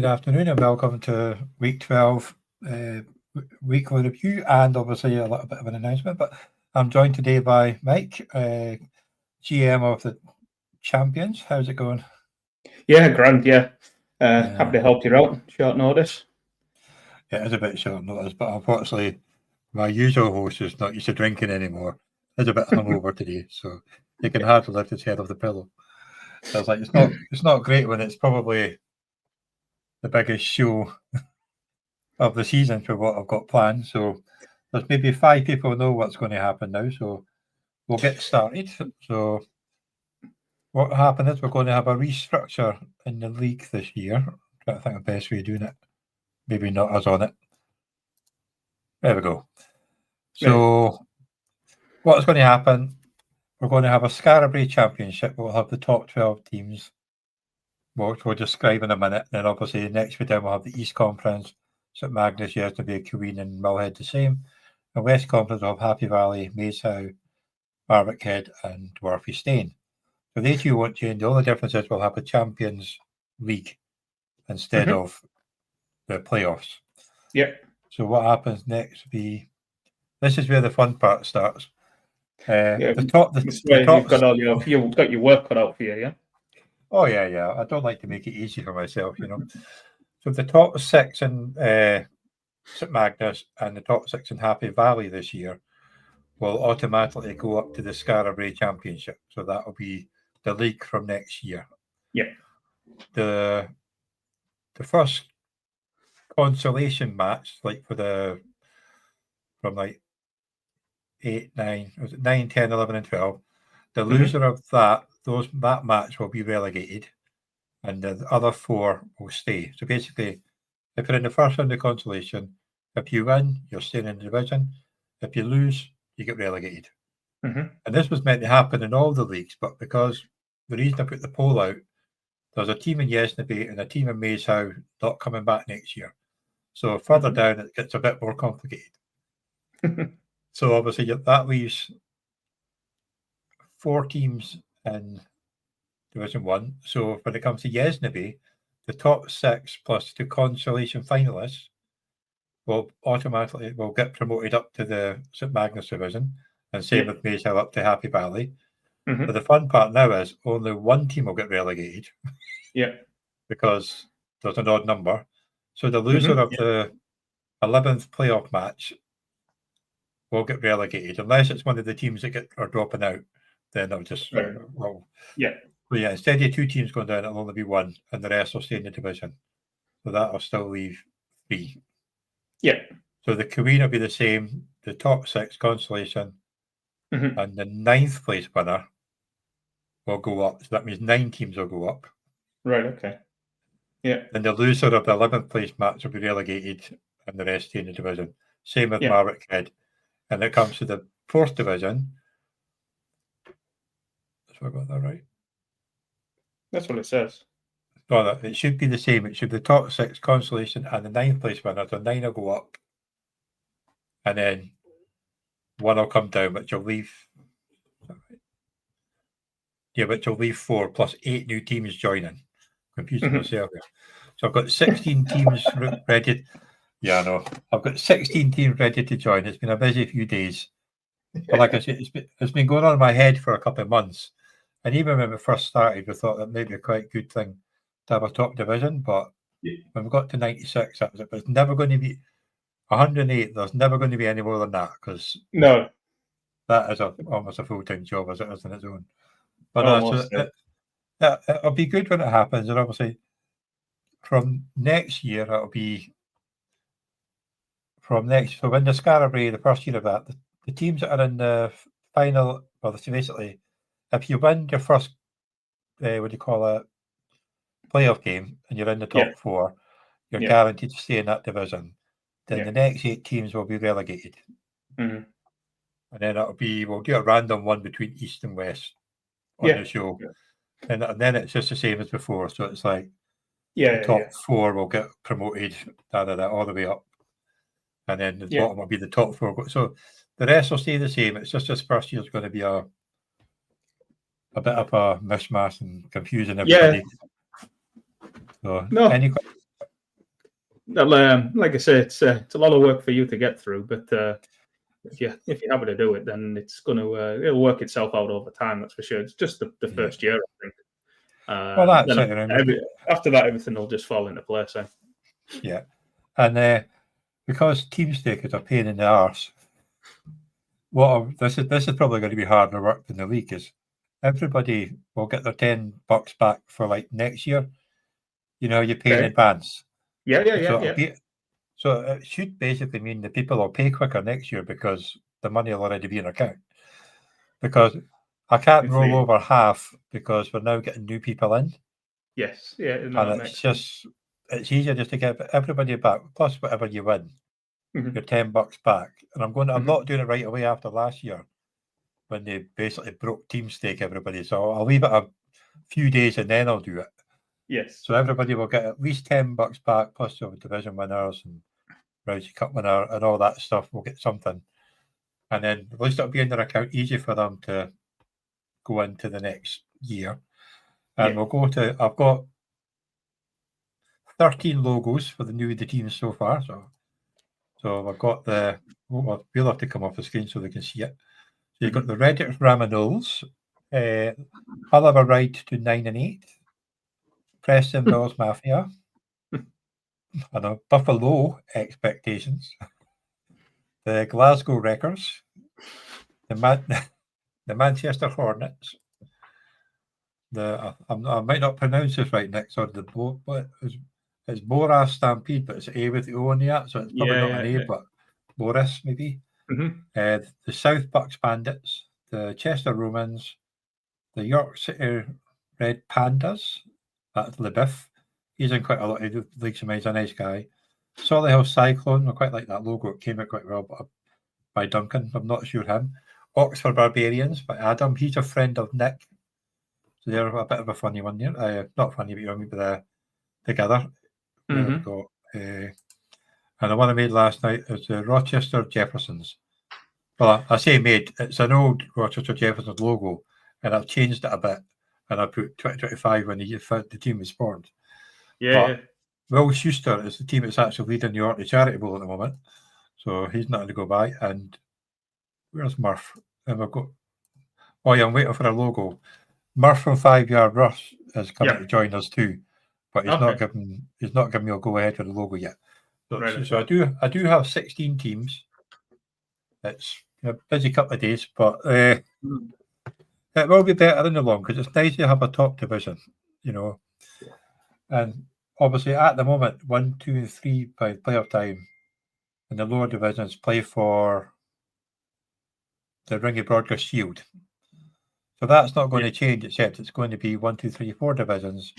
good afternoon and welcome to week 12 weekly review and obviously a little bit of an announcement. But I'm joined today by Mike, GM of the Champions. How's it going? Yeah, grand, yeah. Happy to help you out, short notice. Yeah, it is a bit short notice, but unfortunately my usual host is not used to drinking anymore. He's a bit hungover today, so he can hardly lift his head off the pillow. So it's like it's not great when it's probably the biggest show of the season for what I've got planned. So there's maybe 5 people know what's going to happen now. So we'll get started. So what happened is we're going to have a restructure in the league this year. I'm trying to think of the best way of doing it. Maybe not us on it. There we go. So what's going to happen? We're going to have a Scarabray Championship. We'll have the top 12 teams, which we'll describe in a minute. Then obviously next week we'll have the East Conference. St Magnus, Yesterday, Queen and Millhead the same. And West Conference will have Happy Valley, Maeshowe, Barwickhead and Dwarfy Stain. So they two won't change. The only difference is we'll have a Champions League instead of the playoffs. Yep. So what happens next? This is where the fun part starts. You've got your work cut out for you, yeah? Oh yeah. I don't like to make it easy for myself, you know. So the top 6 in St Magnus and the top 6 in Happy Valley this year will automatically go up to the Scarabray Championship. So that will be the league from next year. Yeah. The first consolation match, like from like 8, 9, was it 9, 10, 11 and 12, the loser of that match will be relegated and the other 4 will stay. So basically, if you're in the first round of consolation, if you win, you're staying in the division. If you lose, you get relegated. And this was meant to happen in all the leagues, but because the reason I put the poll out, there's a team in Yesnaby and a team in Maeshowe not coming back next year. So further down, it gets a bit more complicated. So obviously that leaves 4 teams in Division 1. So when it comes to Yesnaby, the top 6 plus 2 consolation finalists will automatically get promoted up to the St Magnus division, and same with Maeshowe up to Happy Valley. But the fun part now is only 1 team will get relegated. Because there's an odd number. So the loser of the 11th playoff match will get relegated, unless it's one of the teams that are dropping out. Then they'll just instead of 2 teams going down, it'll only be 1, and the rest will stay in the division. So that'll still leave 3. So the Queen will be the same, the top 6 consolation, and the 9th place winner will go up. So that means 9 teams will go up. Right, okay. Yeah. And the loser of the 11th place match will be relegated and the rest stay in the division. Same with Barwickhead. And it comes to the 4th division. Have I got that right? That's what it says. No, it should be the same. It should be the top 6 consolation and the 9th place winner. So 9 will go up. And then 1 will come down, which will leave. Which will leave 4 plus 8 new teams joining. Confusing myself here. So I've got 16 teams ready. Yeah, I know. I've got 16 teams ready to join. It's been a busy few days. But like I said, it's been going on in my head for a couple of months. And even when we first started, we thought that may be a quite good thing to have a top division. But when we got to 96, that was it. But it's never going to be 108. There's never going to be any more than that, because that is almost a full-time job as it is on its own. But it'll be good when it happens. And obviously, from next year, it'll be so when the Scarabray, the first year of that, the teams that are in the final, so basically, if you win your first, playoff game, and you're in the top 4, you're guaranteed to stay in that division. Then the next 8 teams will be relegated. And then we'll do a random one between East and West on the show. And then it's just the same as before. So it's like the top 4 will get promoted, all the way up. And then the bottom will be the top 4. So the rest will stay the same. It's just this first year is going to be a bit of a mishmash and confusing everybody. So any like I say, it's a lot of work for you to get through, but if you're happy to do it, then it's going to it'll work itself out over time. That's for sure. It's just the first year, I think. Well, that's then it. after that, everything will just fall into place. Yeah, and because team stake is a pain in the arse, this is probably going to be harder work than the league is. Everybody will get their $10 back for like next year. You know, you pay in advance. Yeah. So it should basically mean the people will pay quicker next year because the money will already be in account. Because I can't roll over half because we're now getting new people in. Yes, yeah, and it's easier just to get everybody back plus whatever you win, your $10 back. And I'm not doing it right away after last year when they basically broke team stake everybody. So I'll leave it a few days and then I'll do it. Yes. So everybody will get at least $10 back plus the division winners and Rousey Cup winner and all that stuff. We'll get something, and then at least it'll be in their account, easy for them to go into the next year. And we'll go to. I've got 13 logos for the teams so far. So I've got we'll have to come off the screen so they can see it. So you've got the Reddit Ramanols, I'll have a ride to 9 and 8, Preston Bills Mafia, I know, Buffalo Expectations, the Glasgow Wreckers, the Manchester Hornets, I might not pronounce this right, Nick, sorry, it's Boras Stampede, but it's A with the O on the so it's probably not an A, but Boris maybe. The South Bucks Bandits, the Chester Romans, the York City Red Pandas, that's LeBiff. He's in quite a lot of leagues of mine, he's a nice guy. Solihull Cyclone, I quite like that logo, it came out quite well by Duncan, I'm not sure him. Oxford Barbarians by Adam, he's a friend of Nick. So they're a bit of a funny one here. Not funny, but you know, maybe together. We've got, and the one I made last night is the Rochester Jeffersons. Well, I say made, it's an old Rochester Jeffersons logo, and I've changed it a bit, and I put 2025 when the team was formed. Will Schuster is the team that's actually leading the Orkney Charity Bowl at the moment, so he's nothing to go by. And where's Murph? And we've got, I'm waiting for a logo. Murph from 5 Yard Rush is coming to join us too, but he's not giving me a go ahead for the logo yet. So I do have 16 teams. It's a busy couple of days, but it will be better in the long because it's nice to have a top division, you know. And obviously at the moment, 1, 2, and 3 by playoff time, and the lower divisions play for the Ringy Broadcast Shield. So that's not going to change, except it's going to be 1, 2, 3, 4 divisions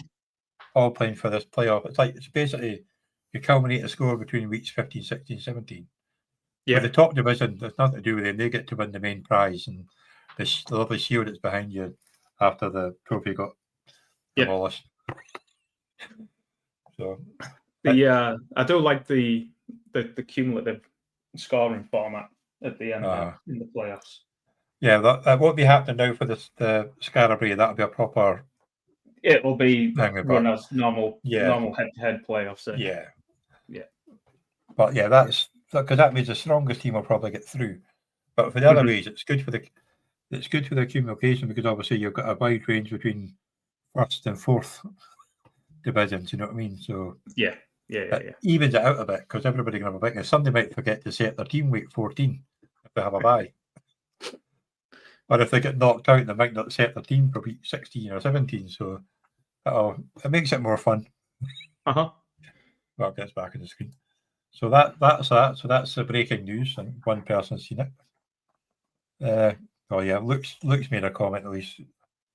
all playing for this playoff. It's basically you culminate a score between weeks 15, 16, 17. With the top division, there's nothing to do with them. They get to win the main prize and the lovely shield that's behind you after the trophy got demolished. So I do like the cumulative scoring format at the end in the playoffs. Yeah, that won't be happening now for the Scarabray. That'll be a proper. It'll be run as normal head-to-head playoffs. Yeah. But that's because that means the strongest team will probably get through. But for the other ways, it's good for the accumulation because obviously you've got a wide range between first and fourth divisions. You know what I mean? So it evens it out a bit because everybody can have a bit. Somebody might forget to set their team week 14 if they have a bye. Or if they get knocked out, they might not set their team for week 16 or 17. So it makes it more fun. Well, it gets back on the screen. So that's that. So that's the breaking news, and one person's seen it. Luke's made a comment at least.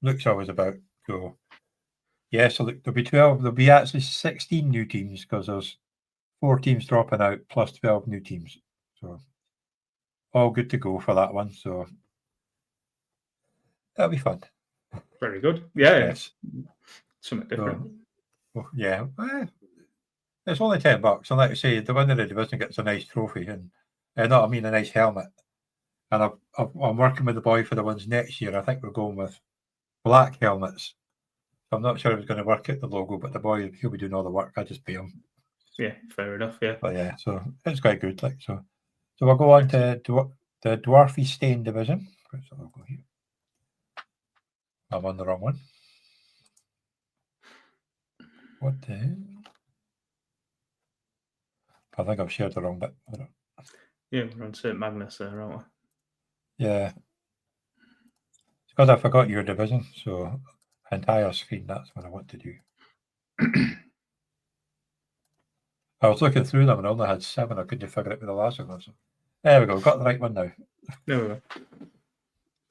Luke's always about. So so there'll be 12. There'll be actually 16 new teams because there's 4 teams dropping out plus 12 new teams. So all good to go for that one. So that'll be fun. Very good. Yes. Something different. It's only $10, and like I say, the winner of the division gets a nice trophy and a nice helmet. And I'm working with the boy for the ones next year. I think we're going with black helmets. I'm not sure if it's going to work at the logo, but the boy, he'll be doing all the work. I just pay him. Yeah, fair enough. Yeah. But yeah, so it's quite good. Like so we'll go on to the Dwarfy Stain division. So I'll go here. I'm on the wrong one. What the hell? I think I've shared the wrong bit. Yeah, we're on St. Magnus there, aren't we? Yeah. It's because I forgot your division, so entire screen, that's what I want to do. I was looking through them and I only had 7. I couldn't figure out where the last one was. There we go, got the right one now. There we go.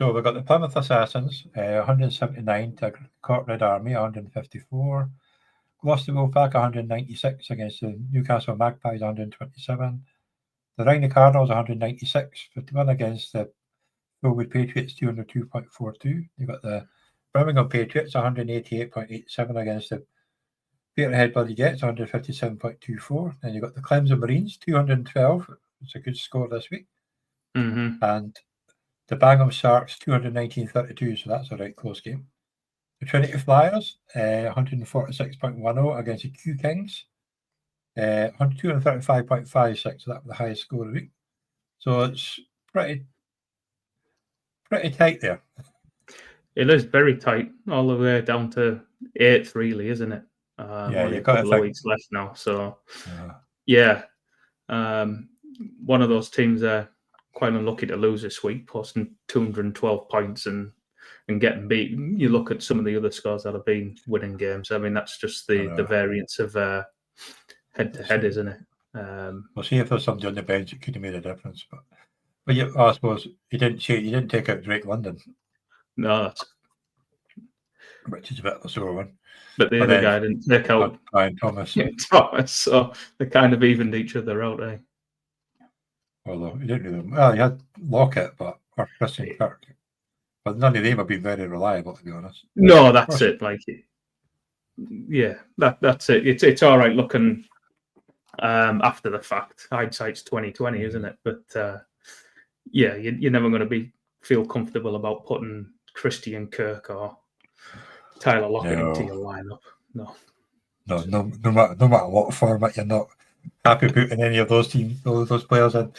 So we've got the Plymouth Assassins, 179 to Cork Red Army, 154. Gloucester Wolfpack, 196 against the Newcastle Magpies, 127. The Rhino Cardinals, 196, 51 against the Fullwood Patriots, 202.42. You've got the Birmingham Patriots, 188.87 against the Peterhead Bloody Jets, 157.24. Then you've got the Clemson Marines, 212. It's a good score this week. Mm-hmm. And the Bangham Sharks, 219.32. So that's a right close game. The Trinity Flyers, 146.10 against the Q Kings, 235.56. So that was the highest score of the week. So it's pretty tight there. It is very tight, all the way down to 8th, really, isn't it? Only a couple of weeks left now. So, yeah. One of those teams are quite unlucky to lose this week, posting 212 points and getting beaten. You look at some of the other scores that have been winning games. I mean, that's just the variance of head-to-head, isn't it? We'll see if there's somebody on the bench that could have made a difference. But yeah, I suppose you didn't take out Drake London. No, which is a bit of a sore one. But the other guy didn't take out Brian Thomas. So they kind of evened each other out, eh? Although he didn't really. Well, he had Lockett, or Christian Kirk. But none of them have been very reliable, to be honest. No, that's it. Like, yeah, that's it. It's all right looking after the fact. Hindsight's 2020, isn't it? But yeah, you're never going to feel comfortable about putting Christian Kirk or Tyler Lockett into your lineup. No matter what format, you're not happy putting any of those players in.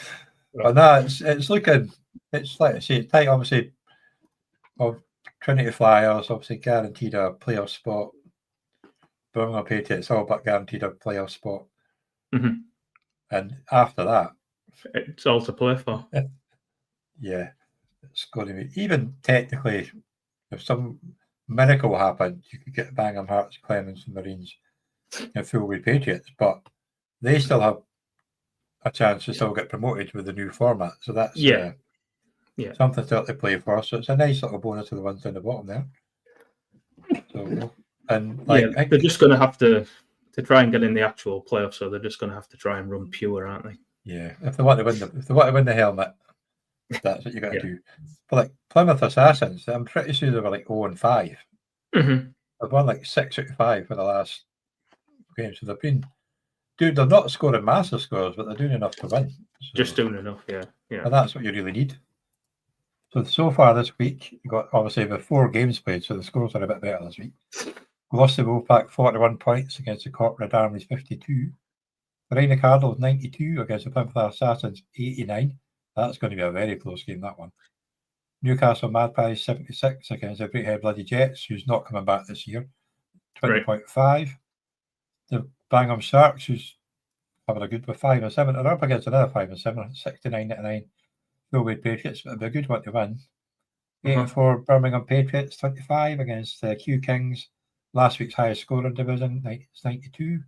But no, it's looking. It's like I say, it's tight. Obviously, of Trinity Flyers, obviously guaranteed a playoff spot. Birmingham Patriots all but guaranteed a playoff spot. Mm-hmm. And after that, it's all to play for. Yeah, it's going to be even technically. If some miracle happened, you could get Bangham Hearts, Clemens, and Marines, and Fullwood Patriots, but they still have a chance to still get promoted with the new format. So that's something still to play for. So it's a nice little bonus to the ones down the bottom there. So they're just going to have to try and get in the actual playoffs. So they're just going to have to try and run pure, aren't they? Yeah, if they want to win the helmet, that's what you got to do. But like Plymouth Assassins, I'm pretty sure they were like 0-5. Mm-hmm. They've won like 6 out of 5 for the last game. So they're not scoring massive scores, but they're doing enough to win. So, just doing enough, yeah. And that's what you really need. So far this week, you got obviously the 4 games played, so the scores are a bit better this week. Gloucester Wolfpack 41 points against the Cork Red Armies 52. The Rhino Cardinals 92 against the Plymouth Assassins 89. That's going to be a very close game, that one. Newcastle Magpies 76 against the Peterhead Bloody Jets, who's not coming back this year, 20.5. The Bangham Sharks, who's having a good with 5 and 7, are up against another 5 and 7, 69-99. Fullwood Patriots, but it'll be a good one to win. 84 Birmingham Patriots 25 against the Q Kings, last week's highest scoring division, 92.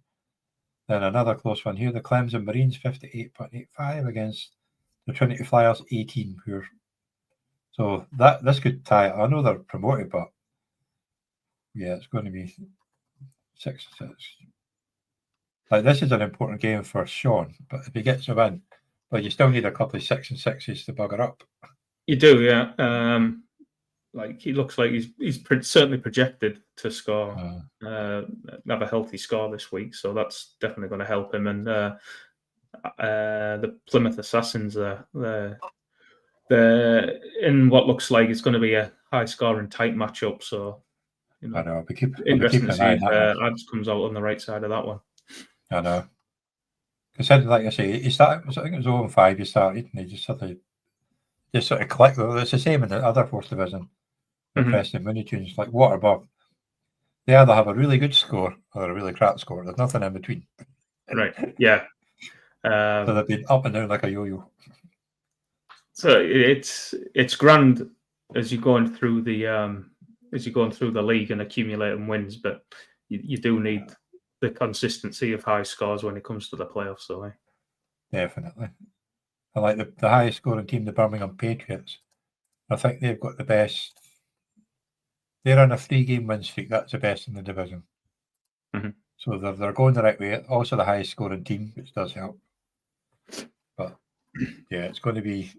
Then another close one here, the Clemson Marines 58.85 against the Trinity Flyers 18. So this could tie. I know they're promoted, but yeah, it's going to be 6-6. Like, this is an important game for Sean, but if he gets a win, but you still need a couple of 6 and 6s to bugger up. You do, yeah. Like, he looks like he's certainly projected to score, have a healthy score this week, so that's definitely going to help him. And the Plymouth Assassins, they're in what looks like it's going to be a high-scoring, tight matchup. So, I know. Interesting to see if Adams comes out on the right side of that one. I know. Considering, like I say, he started. I think it was 0-5. He started, and he just sort of clicked. It's the same in the other fourth division. The Preston Mini Tunes, like Waterbuck, they either have a really good score or a really crap score. There's nothing in between. Right. Yeah. So they've been up and down like a yo-yo. So it's grand as you're going through the league and accumulating wins, but you do need the consistency of high scores when it comes to the playoffs. So definitely, I like the highest scoring team, the Birmingham Patriots. I think they've got the best. They're on a 3-game win streak. That's the best in the division. So they're going the right way. Also, the highest scoring team, which does help. But yeah, it's going to be.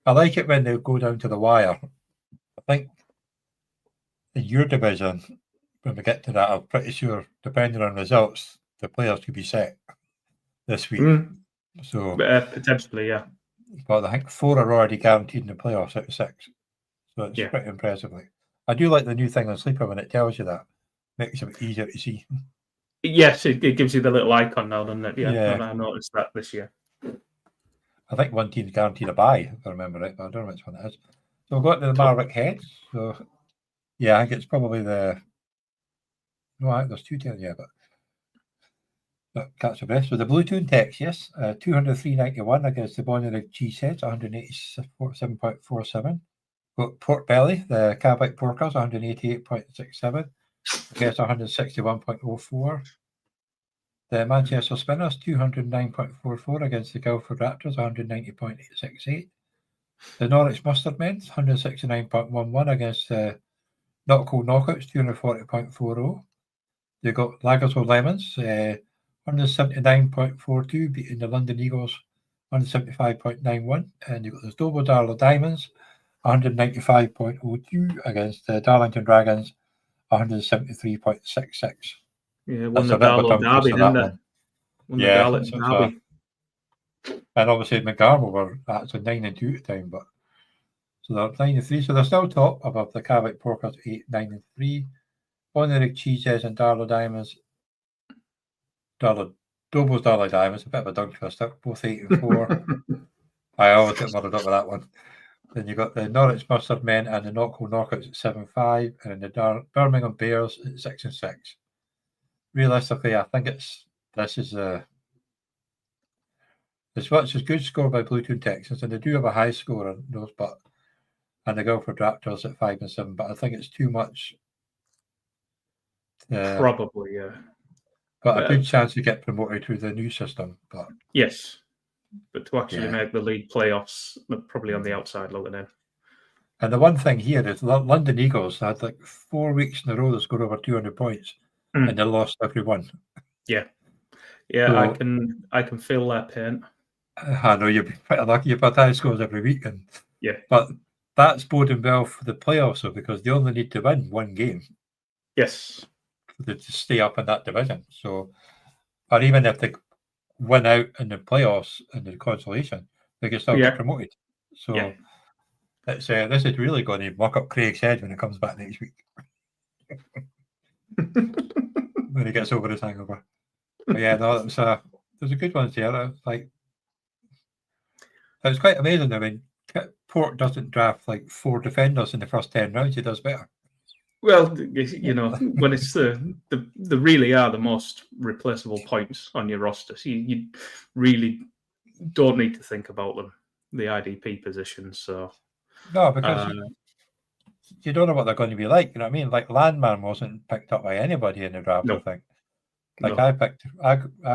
I like it when they go down to the wire. I think in your division, when we get to that, I'm pretty sure, depending on results, the players could be set this week. So potentially, yeah. But I think 4 are already guaranteed in the playoffs out of 6. So it's pretty impressive. I do like the new thing on Sleeper when it tells you that. Makes it easier to see. Yes, it gives you the little icon now, doesn't it? Yeah. And I noticed that this year. I think one team's guaranteed a bye, if I remember right, but I don't know which one it is. So we've got the Marwick Heads. So yeah, I think it's probably the. No, I think there's 2 teams, yeah, but catch the best. So the Blue Toon Tex, yes, 203.91 against the Bonnerig Cheeseheads, 187.47. Got Pork Belly, the Cabite Porkers, 188.67 against 161.04. The Manchester Spinners, 209.44 against the Guildford Raptors, 190.68. The Norwich Mustard Men, 169.11 against the Not Cold Knockouts, 240.40. They got Lagersville Lemons, 179.42, beating the London Eagles, 175.91. And you've got the Dobo Darlow Diamonds, 195.02 against the Darlington Dragons, 173.66. Yeah, won the Darlow Derby, didn't they? Won the Darlington Derby. And obviously McGarville were actually 9-2 at the time, but so they're 9-3. So they're still top above the Cabot Porkers 8-9-3. Bonnerig Cheeseheads and Darlow Diamonds. Dobo's Darlow Diamonds, a bit of a dog twister, both 8-4. I always get muddled up with that one. Then you've got the Norwich Mustard Men and the Knockhill Knockouts at 7-5, and the Birmingham Bears at 6-6. Realistically, I think it's much as good score by Blue Toon Texans, and they do have a high score on those, and the Guildford Raptors at 5-7. But I think it's too much. Probably, yeah. But a good chance to get promoted through the new system. But yes, but to actually make the league playoffs, they're probably on the outside looking in. And the one thing here is London Eagles had like 4 weeks in a row they scored over 200 points, and they lost every one. Yeah, so, I can feel that pain. I know you'd be pretty lucky. You've had high scores every week, but that's boding well for the playoffs, though, because they only need to win 1 game. Yes, to stay up in that division. So, or even if they win out in the playoffs in the consolation, they can still get promoted. So, it's this is really going to muck up Craig's head when it comes back next week. When he gets over his hangover. But yeah, no, there's a good one here. Like, it's quite amazing. I mean, Port doesn't draft like 4 defenders in the first 10 rounds. He does better. Well, you know, when it's the really are the most replaceable points on your roster, so you really don't need to think about them, the IDP positions. So no, because you don't know what they're going to be like. You know what I mean? Like Landman wasn't picked up by anybody in the draft. I think. Like I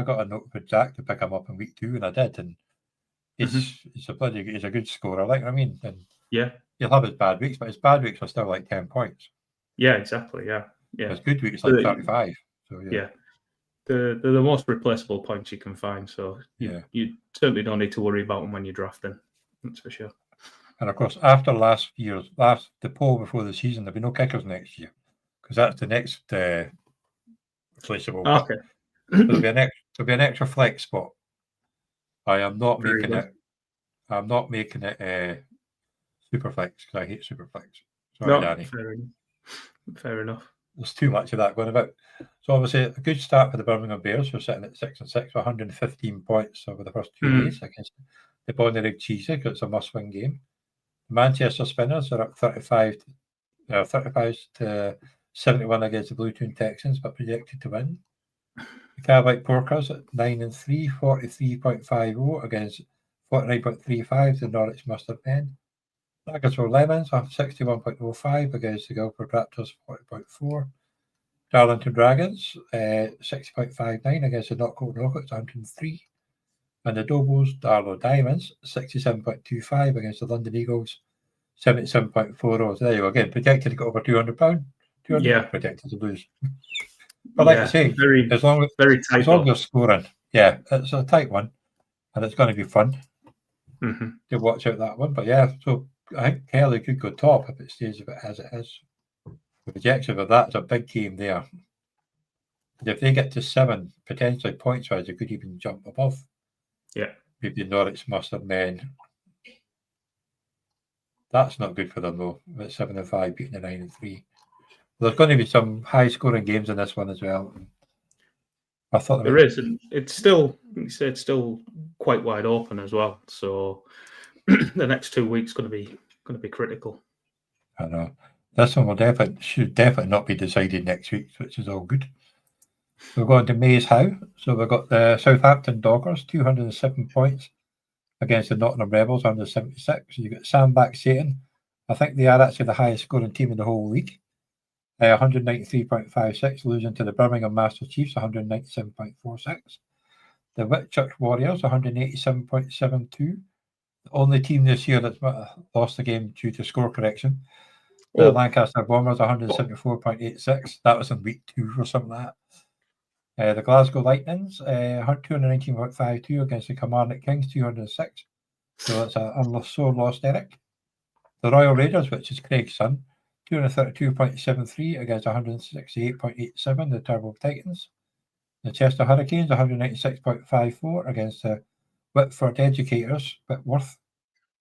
got a note for Jack to pick him up in week 2, and I did, and he's a good scorer. Like I mean, and he'll have his bad weeks, but his bad weeks are still like 10 points. Yeah, exactly. Yeah. His good weeks like 35. So they're the most replaceable points you can find. So you certainly don't need to worry about them when you're drafting. That's for sure. And of course, after the poll before the season, there'll be no kickers next year because that's the next replaceable. Okay. There'll be an extra flex spot. I am not making it. I'm not making it super flex because I hate super flex. Sorry, Danny. Fair enough. there's too much of that going about. So obviously a good start for the Birmingham Bears, who are sitting at 6-6 with 115 points over the first 2 days against the Bonnyrigg Cheesy, because it's a must-win game. The Manchester Spinners are up 35 to 71 against the Bluetoon Texans, but projected to win. The Cavite Porkers at 9-3, 43.50 against 49.35, the Norwich Mustard Men. Naggasville Lemons are 61.05 against the Guildford Raptors, 40.4. Darlington Dragons, 60.59 against the Knockcoat Rockets, 103. And the Dobos, Darlow Diamonds, 67.25 against the London Eagles, 77.40. So there you go. Again, projected to get over £200. 200 projected to lose. But like I say, as long as you're scoring, it's a tight one, and it's going to be fun to watch out that one. But so I think Kelly could go top if it stays as it is. The projection of that's a big game there. And if they get to 7, potentially points-wise, they could even jump above. Yeah. Maybe Norwich Mustard Men. That's not good for them, though, at 7-5, beating the 9-3. There's going to be some high-scoring games in this one as well. I thought there is, and it's still quite wide open as well. So the next 2 weeks going to be critical. I know this one should definitely not be decided next week, which is all good. We're going to Maze How. So we've got the Southampton Dockers, 207 points against the Nottingham Rebels, 176. You got Sandbach Satan. I think they are actually the highest scoring team in the whole league. 193.56, losing to the Birmingham Master Chiefs, 197.46. The Whitchurch Warriors, 187.72. The only team this year that's lost the game due to score correction. The Lancaster Bombers, 174.86. That was in week 2 or something like that. The Glasgow Lightnings, 219.52 against the Kilmarnock Kings, 206. So that's a sore loss, Derek. The Royal Raiders, which is Craig's son, 232.73 against 168.87, the Turbo Titans. The Chester Hurricanes, 196.54 against the Whitford Educators, Whitworth,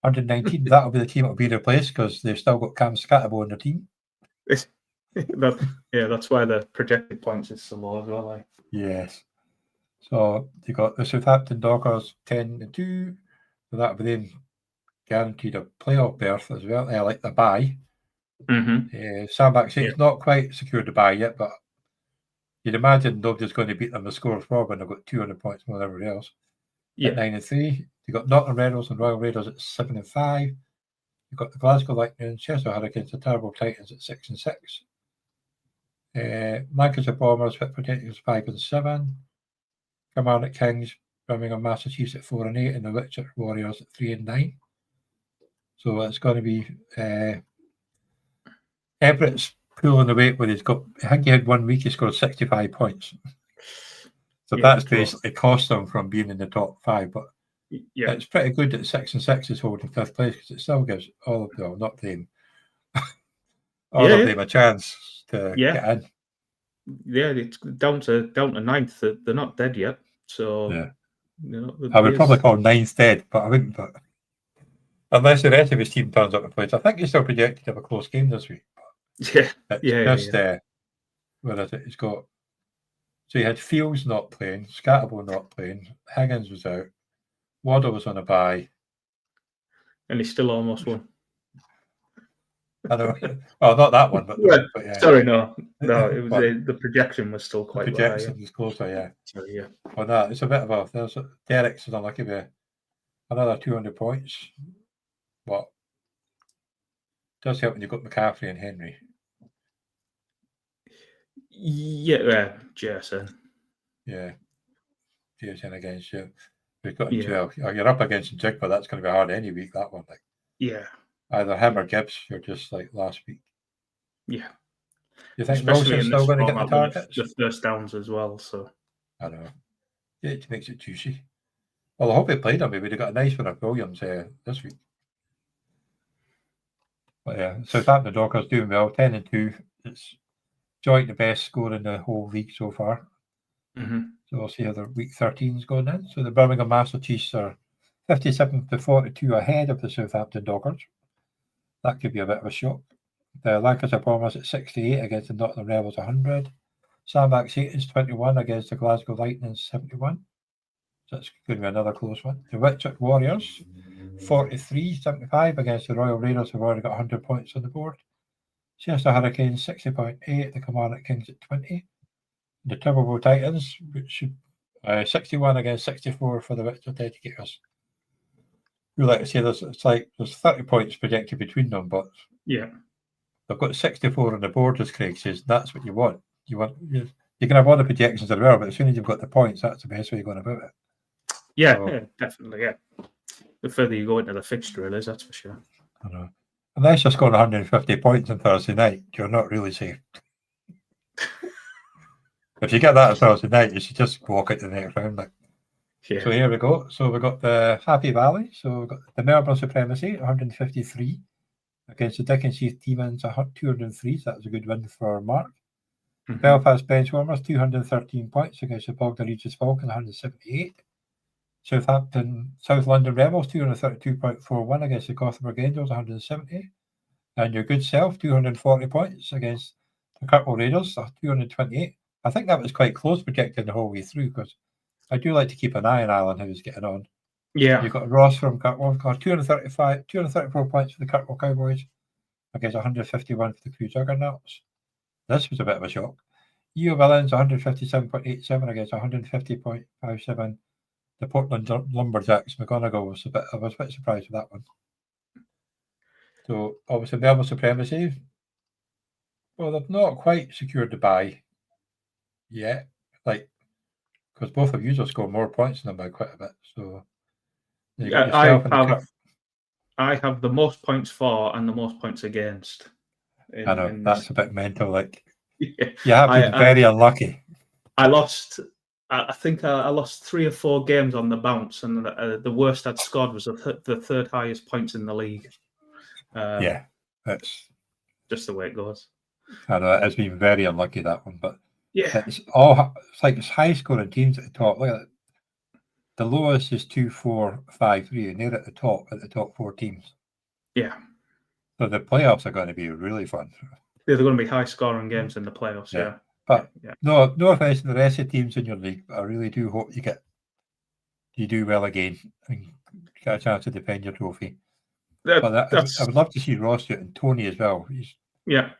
119. That'll be the team that will be replaced because they've still got Cam Scatterbo in the team. That's why the projected points is so low as well. Yes. So you got the Southampton Dockers 10-2. So that'll be them guaranteed a playoff berth as well. I like the bye. Sandbach Satan's not quite secured the bye yet, but you'd imagine nobody's going to beat them the scores for when they've got 200 points more than everybody else. At 9-3. You've got Nottingham Rebels and Royal Raiders at 7-5. You've got the Glasgow Lightning, Chester Hurricanes, the Turbo Titans at 6-6. Lancashire Bombers, Whitford Titans 5-7. Kilmarnock Kings, Birmingham Massachusetts at 4-8, and the Whitchurch Warriors at 3-9. So it's going to be Everett's pulling the weight where he's got. I think he had 1 week he scored 65 points. So that's basically cost them from being in the top 5. But it's pretty good that 6-6 is holding 5th place because it still gives all of them, not them, all of them a chance to get in. Yeah, it's down to 9th. They're not dead yet. So I would probably call 9th dead, but I wouldn't. But unless the rest of his team turns up to play, I think he's still projected to have a close game this week. Where is it? He's got. So he had Fields not playing, Scatterbo not playing, Higgins was out, Waddle was on a bye, and he still almost won. I know. Oh, not that one, but sorry, no. It was the projection was still quite. The projection was closer, So on that, it's a bit of a. Derek's unlucky with another 200 points, but it does help when you've got McCaffrey and Henry. JSN. Yeah, JSN against you. We've got 12. You're up against Jig, but that's going to be hard any week. That one, either him or Gibbs. You're just like last week. Yeah. You think Wilson's still going to get the targets? The first downs as well. So I know. Yeah, it makes it juicy. Well, I hope he played him. We would have got a nice one of Williams this week. But Southampton Dockers doing well, 10-2. It's joint the best score in the whole league so far. So we'll see how the week 13 is going in. So the Birmingham Master Chiefs are 57-42 ahead of the Southampton Dockers. That could be a bit of a shock. The Lancashire Bombers at 68 against the Nottingham Rebels 100. Sandbach Satan's 21 against the Glasgow Lightning 71. So that's going to be another close one. The Whitchurch Warriors 43-75 against the Royal Raiders, who've already got 100 points on the board. Chester Hurricanes 60.8, the Kilmarnock Kings at 20. The Timberwolves Titans, which should 61 against 64 for the Whitchurch Educators. We like to say there's 30 points projected between them, but yeah, they've got 64 on the board, as Craig says. That's what you want. You can have all the projections as well, but as soon as you've got the points, that's the best way you're going about it. Yeah, so, yeah, definitely. Yeah, the further you go into the fixture, it is, that's for sure. I know. Unless you're scoring 150 points on Thursday night, you're not really safe. If you get that on Thursday night, you should just walk out to the next round. Yeah. So here we go. So we've got the Happy Valley. So we've got the Melbourne Supremacy, 153 against the Dickens Heath Demons, 203. So that was a good win for Mark. Mm-hmm. Belfast Benchwarmers, 213 points against the Bognor Regis Falcons, 178. South London Rebels, 232.41 against the Gothenburg Angels, 170. And your good self, 240 points against the Kirkwall Raiders, 228. I think that was quite close projected the whole way through, because I do like to keep an eye on Alan, how he's getting on. Yeah. You've got Ross from Kirkwall, 234 points for the Kirkwall Cowboys against 151 for the Crewe Juggernauts. This was a bit of a shock. EO Villains, 157.87 against 150.57. The Portland Lumberjacks, McGonagall I was a bit surprised with that one. So obviously Melbourne Supremacy. Well, they've not quite secured the bye yet, because both of you will score more points than them by quite a bit. So I have the most points for and the most points against. I know that's a bit mental. You have been very unlucky. I think I lost 3 or 4 games on the bounce, and the worst I'd scored was the third highest points in the league. Yeah, that's just the way it goes. I know it's been very unlucky, that one, but yeah, it's it's high scoring teams at the top. Look at it. The lowest is 2-4-5-3, and they're at the top 4 teams. Yeah. So the playoffs are going to be really fun. Yeah, they're going to be high scoring games in the playoffs. Yeah. But no offense to the rest of the teams in your league, but I really do hope you do well again and get a chance to defend your trophy. I would love to see Ross do it, and Tony as well. Yeah.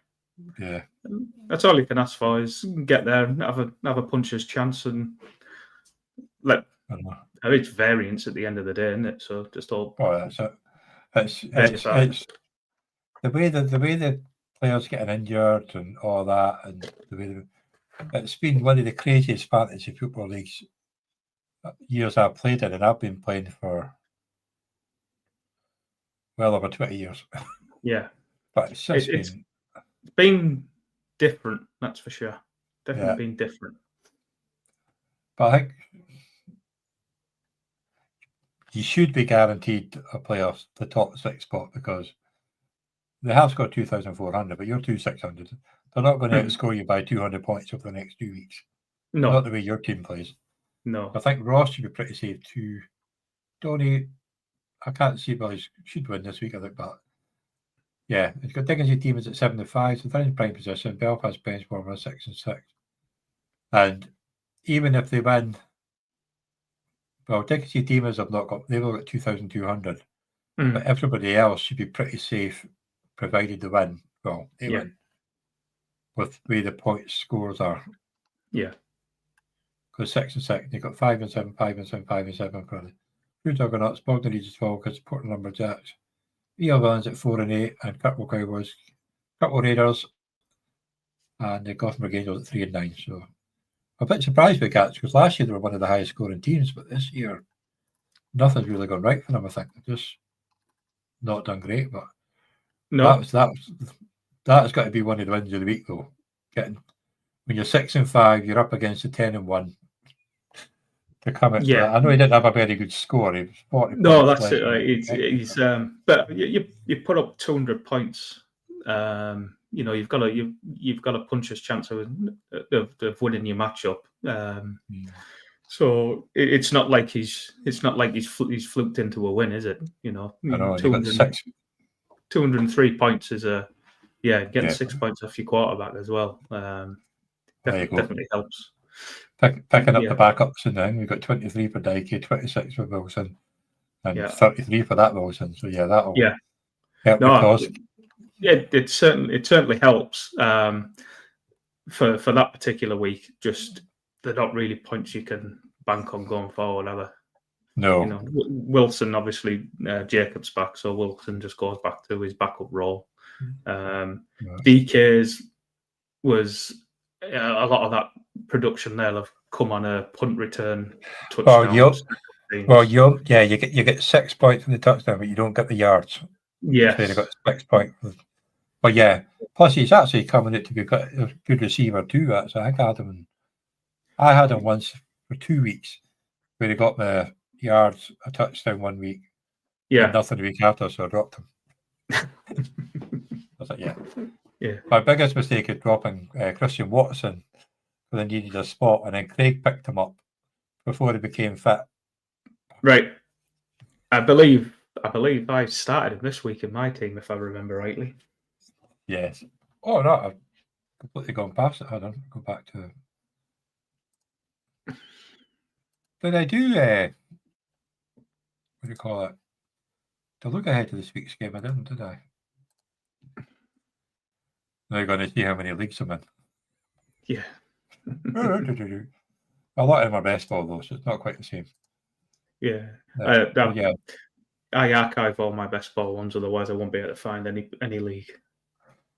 That's all you can ask for, is get there and have a puncher's chance, and it's variance at the end of the day, isn't it? So just all. Oh, that's it. It's the way the players getting injured and all that, and the way it's been one of the craziest fantasy football leagues years I've played in, and I've been playing for well over 20 years. Yeah, but it's been different, that's for sure. Definitely been different. But I think you should be guaranteed a playoff, the top 6 spot, because they have scored 2,400, but you're 2,600. They're not going to outscore you by 200 points over the next 2 weeks. No. Not the way your team plays. No. I think Ross should be pretty safe too. Donny, I can't see, but he should win this week, I think. But yeah, it's got Dickens team is at 7-5, so they're in prime position. Belfast Benchwarmers 6-6. And even if they win, well, Dickens team they've all got 2,200. But everybody else should be pretty safe, provided they win. Well, they win with the way the points scores are. Yeah. Because 6-6, they've got 5-7, 5-7, 5-7 for the Crewe Juggernauts, Bognor Regis Falcons, Portland Lumberjacks, EL Villains at 4-8, and Kirkwall Cowboys, Kirkwall Raiders, and the Gothenburg Angels at 3-9. So I'm a bit surprised with Cats, because last year they were one of the highest scoring teams, but this year nothing's really gone right for them. I think they've just not done great. But no, that's got to be one of the wins of the week, though. When you're 6-5, you're up against the 10-1. To come at I know he didn't have a very good score. He was 40. No, that's it. But you put up 200 points. You've got a puncher's chance of winning your matchup. So it's not like he's fluked into a win, is it? 203 points is a getting 6 points off your quarterback as well. Definitely helps. Picking up the backups, and then we've got 23 for Dykey, 26 for Wilson, and 33 for that Wilson. So that'll help the cause. It certainly helps for that particular week. Just they're not really points you can bank on going forward, are they? No. Wilson, obviously, Jacob's back, so Wilson just goes back to his backup role. DK's was a lot of that production there have come on a punt return touchdown. You get 6 points from the touchdown, but you don't get the yards. Yeah, so you got 6 points. But plus he's actually coming out to be a good receiver too. So I think I had him once for 2 weeks where he got the yards, a touchdown 1 week, and nothing the week after, so I dropped him. I was like, my biggest mistake is dropping Christian Watson when he needed a spot, and then Craig picked him up before he became fit. Right. I believe I started him this week in my team, if I remember rightly. Yes. Oh no, I've completely gone past it. Hold on, go back to. Did I do? What do you call it? To look ahead to this week's game, I didn't, did I? Now you're going to see how many leagues I'm in. Yeah. A lot of them are best ball though, so it's not quite the same. Yeah. I archive all my best ball ones, otherwise I won't be able to find any league.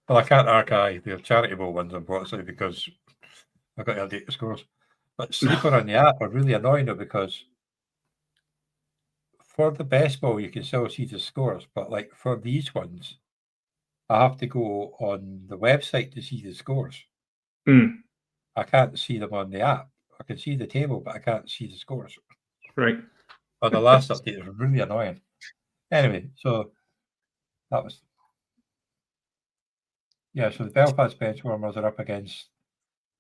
Well, I can't archive the charitable ones, unfortunately, because I've got to update the scores. But Sleeper on the app are really annoying though, because for the best ball you can still see the scores, but like for these ones, I have to go on the website to see the scores. I can't see them on the app. I can see the table, but I can't see the scores. Right. On the last update, it was really annoying. Anyway, so that was. So the Belfast Benchwarmers are up against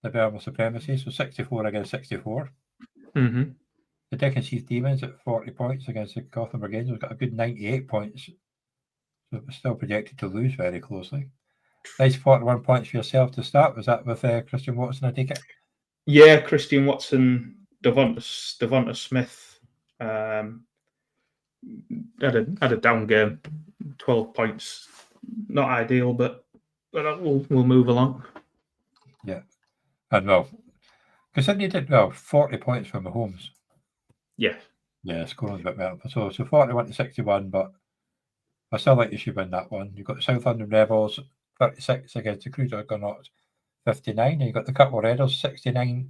the Belmont Supremacy, so 64 against 64. Mm-hmm. The Dickens Demons at 40 points against the Gothenburg Angels got a good 98 points, so it was still projected to lose very closely. Nice 41 points for yourself to start. Was that with Christian Watson, I take it? Yeah, Christian Watson, Devonta Smith had a down game, 12 points. Not ideal, but we'll move along. Yeah, and because then you did 40 points from Mahomes. Yeah, scoring a bit better. So 41 to 61, but I still like you should win that one. You've got the South London Rebels 36 against the Cruiser Argonauts 59, and you've got the Cutwell Raiders 69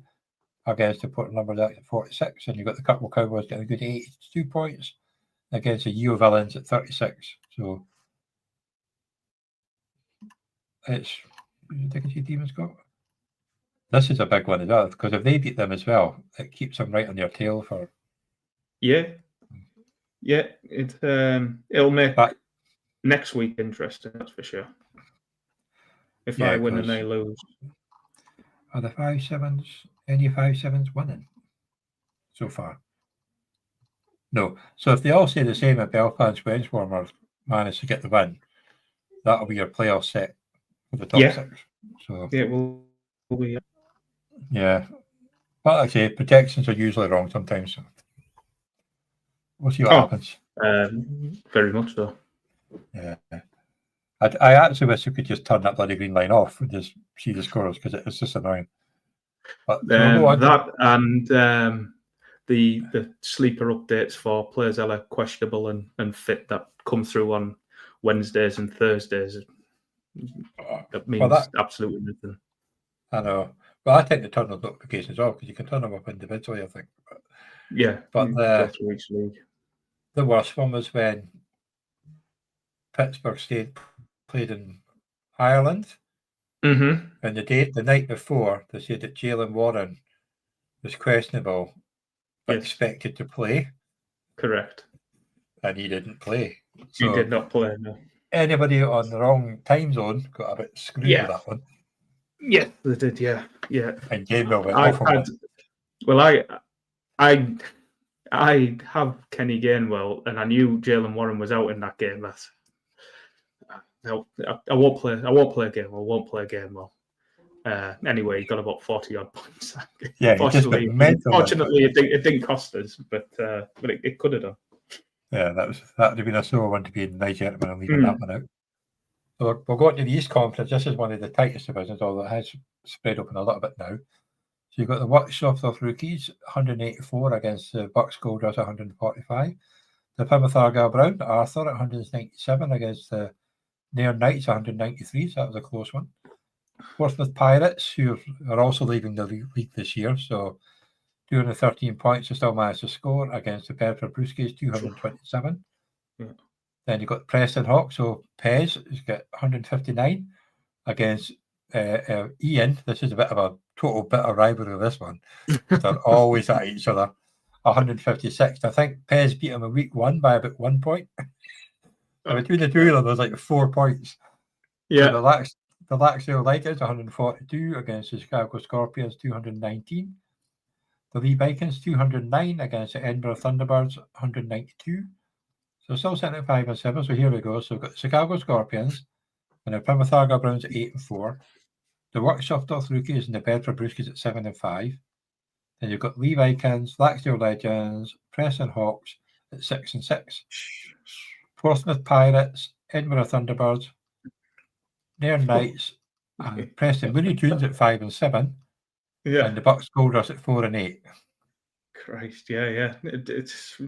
against the Port Numbers at 46, and you've got the Cutwell Cowboys getting a good 82 points against the Yeo Villains at 36. So it's Dickens Demons got. This is a big one as well, because if they beat them as well, it keeps them right on their tail for. Yeah, it'll make next week interesting, that's for sure. If I win and they lose. Are the 5-7s, any 5-7s winning so far? No. So if they all say the same at Belfast Benchwarmers manage to get the win, that'll be your playoff set for the top 6. So it will be. Yeah. But like I say, projections are usually wrong sometimes. So we'll see what happens. Very much so. Yeah. I actually wish we could just turn that bloody green line off and just see the scores, because it's just annoying. But and the sleeper updates for players that are questionable and fit that come through on Wednesdays and Thursdays. That means absolutely nothing. I know. Well, I tend to turn those notifications off because you can turn them up individually, I think. But go through each league. The worst one was when Pittsburgh State played in Ireland. Mm-hmm. And the night before, they said that Jalen Warren was questionable, but expected to play. Correct. And he didn't play. So he did not play, no. Anybody on the wrong time zone got a bit screwed with that one. Yeah, they did, yeah. And Gabriel went off on one. Well, I have Kenny Gainwell, and I knew Jalen Warren was out in that game. No, I won't play. I won't play a game. I won't play a game. Well, anyway, he got about 40 odd points. Yeah, fortunately, it didn't cost us, but it could have done. Yeah, that would have been a sore one to be in the gentleman and leaving that one out. So we'll go into the East Conference. This is one of the tightest divisions, although it has spread open a little bit now. So you've got the Workshop of Rookies, 184 against the Bucks Golders, 145. The Plymouth Argyle Brown, Arthur, 197 against the Nairn Knights, 193. So that was a close one. Portsmouth Pirates, who are also leaving the league this year, so 213 points to still manage to score against the Bedford Brewskis, 227. Yeah. Then you've got Preston Hawks, so Pez has got 159 against Ian. This is a bit of a total bitter rivalry of this one. They're always at each other. 156. I think Pez beat him in week 1 by about 1 point. And between the two of them, there's like 4 points. Yeah. So the Laxdale Lighters, 142 against the Chicago Scorpions, 219. The Lee Vikings, 209 against the Edinburgh Thunderbirds, 192. So still sitting at 5 and 7. So here we go. So we've got the Chicago Scorpions and the Plymouth Argyle Browns at 8 and 4. The Workshop of Rookies and the Bedford Brewskis at 7 and 5. Then you've got Lee Vikings, Laxdale Legends, Preston Hawks at 6 and 6. Portsmouth Pirates, Edinburgh Thunderbirds, Nairn Knights, and Preston Looney Tunes at 5 and 7. Yeah. And the Bucks Golders at 4 and 8. Christ, yeah. It's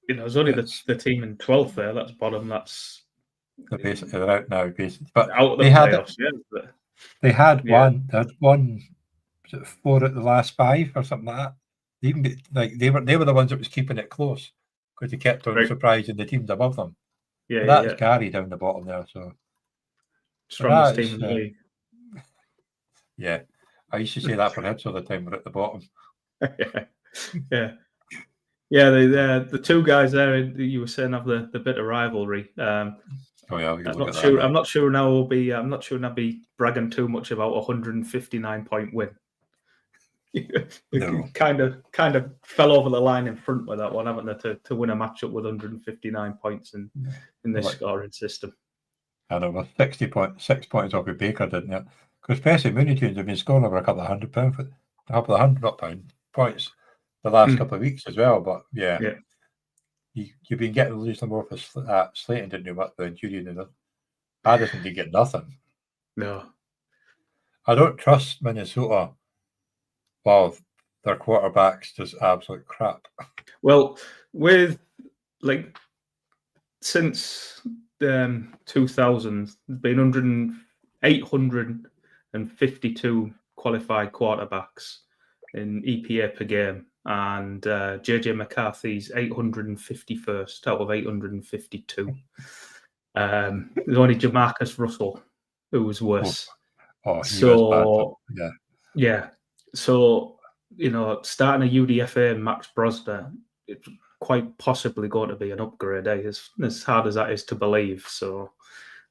there's only the team in 12th there. That's bottom. That's basically they're out now. But out of the playoffs. They had one. They had one. Was it 4 at the last 5 or something like that? They were the ones that was keeping it close because they kept on surprising the teams above them. Yeah, that's Gary down the bottom there. So strongest team in the league. Yeah, I used to say that for Hibs all the time. We're at the bottom. The two guys there you were saying have the bit of rivalry. I'm not sure now we'll be. I'm not sure I'll be bragging too much about a 159-point win. No. kind of fell over the line in front with that one, haven't they? To win a matchup with 159 points in this scoring system. I know, with 6 points off of Baker, didn't it? Because especially Looney Tunes have been scoring over a couple of £100 points the last couple of weeks as well. But you've been getting to lose them more for Slayton didn't do much than Julian and Addison didn't get nothing. No, I don't trust Minnesota. Well, their quarterback's just absolute crap. Well, with since 2000, there's been 852 qualified quarterbacks in EPA per game, and JJ McCarthy's 851st out of 852. There's only Jamarcus Russell who was worse. He was bad. Yeah. So, starting a UDFA and Max Brosner, it's quite possibly going to be an upgrade, as hard as that is to believe. So,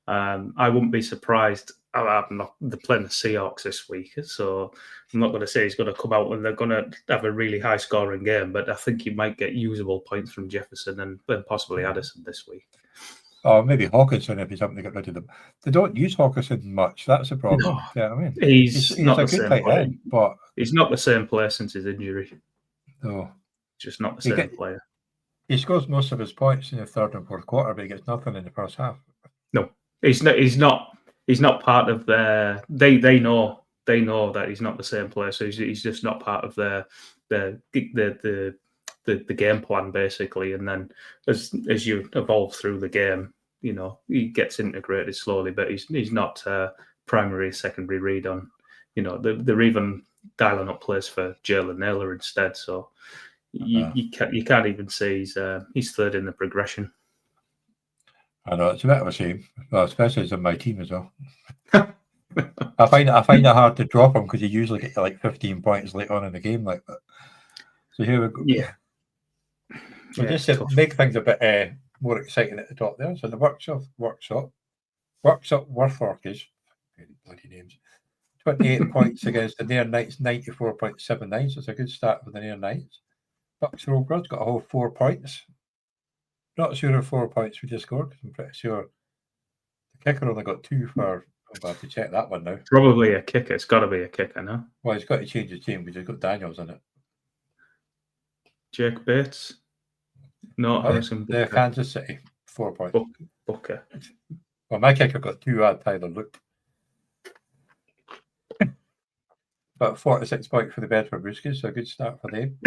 I wouldn't be surprised. I'm not playing the Seahawks this week, so I'm not going to say he's going to come out and they're going to have a really high scoring game, but I think he might get usable points from Jefferson and possibly Addison this week. Oh, maybe Hawkinson if he's having to get rid of them. They don't use Hawkinson much. That's the problem. No, yeah, I mean, he's not a the good same player. End, but he's not the same player since his injury. No, just not the same player. He scores most of his points in the third and fourth quarter, but he gets nothing in the first half. No, he's not part of their. They know that he's not the same player, so he's just not part of the game plan basically. And then as you evolve through the game, he gets integrated slowly, but he's not primary, secondary read on. They're even dialing up plays for Jalen Naylor instead. So you can't even say he's third in the progression. I know, it's a bit of a shame, well, especially as in my team as well. I find it hard to drop him because you usually get like 15 points late on in the game like that. So here we go. Yeah. So just to make things a bit more exciting at the top there. So the Workshop Worthworkers, bloody names, 28 points against the Nairn Knights, 94.79. So it's a good start for the Nairn Knights. Bucks Rovers got a whole 4 points. Not sure if 4 points we just scored because I'm pretty sure Kicker only got 2 for. I'll have to check that one now. Probably a kicker. It's got to be a kicker, no? Well, he's got to change his team because he's got Daniels in it. Jake Bates. No, Harrison Booker. Kansas City, 4 points. Booker. Well, my kicker got 2 at Tyler Luke. But 46 points for the Bedford Roosters, so a good start for them.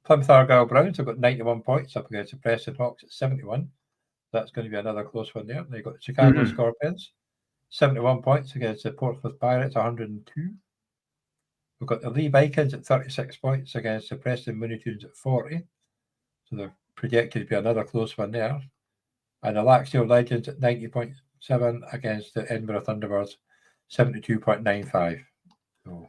Plymouth Argyle Browns have got 91 points up against the Preston Hawks at 71. That's going to be another close one there. They've got the Chicago Scorpions, 71 points against the Portsmouth Pirates, 102. We've got the Lee Vikings at 36 points against the Preston Mooneytoons at 40. So they're projected to be another close one there. And the Laxdale Legends at 90.7 against the Edinburgh Thunderbirds, 72.95. So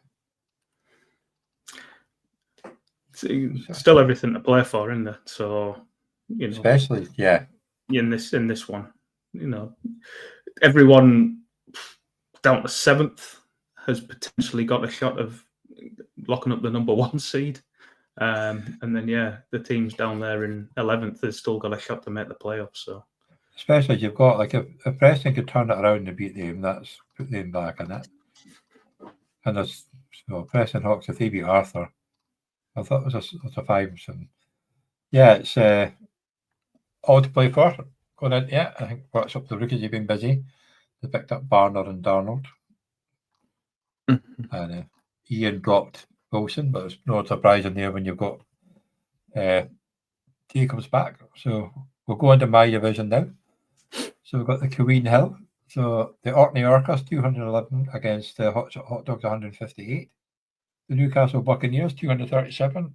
still everything to play for, isn't it? So, especially, in this one, everyone down to 7th has potentially got a shot of locking up the number 1 seed, and then the teams down there in 11th has still got a shot to make the playoffs. So, especially you've got if Preston could turn it around and beat them, that's put them back in it. And there's Preston Hawks, if they beat Arthur, I thought it was a 5. And it's all to play for going in. Yeah, I think what's up the rookies have been busy. They picked up Barnard and Darnold, and Ian dropped Wilson, but it's not surprising there when you've got T comes back. So we'll go into my division now. So we've got the Queen Hill. So the Orkney Orcas 211 against the Hot Dogs 158. The Newcastle Buccaneers 237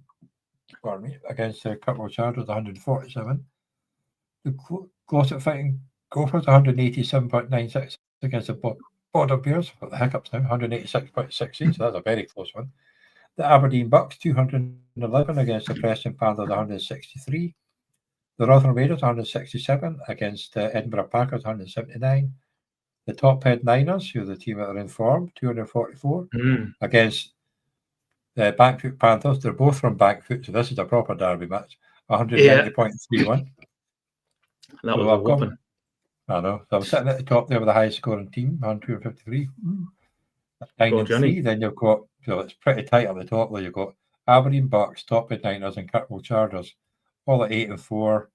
against the Kirkwall Chargers 147. The Glossop Fighting Gophers 187.96 against the Border Bears. Got the hiccups now, 186.60, so that's a very close one. The Aberdeen Bucks 211 against the Preston Panthers 163. The Rotherham Raiders 167 against the Edinburgh Packers 179. The Top Head Niners, who are the team that are in form, 244 against the Bankfoot Panthers. They're both from Bankfoot, so this is a proper derby match. 190.31. That was a whooping. I know. So I'm sitting at the top there with the highest scoring team, 153. 9-3. Then you've got, so it's pretty tight at the top there. You've got Aberdeen Bucks, Top Head Niners, and Kirkwall Chargers, all at 8-4.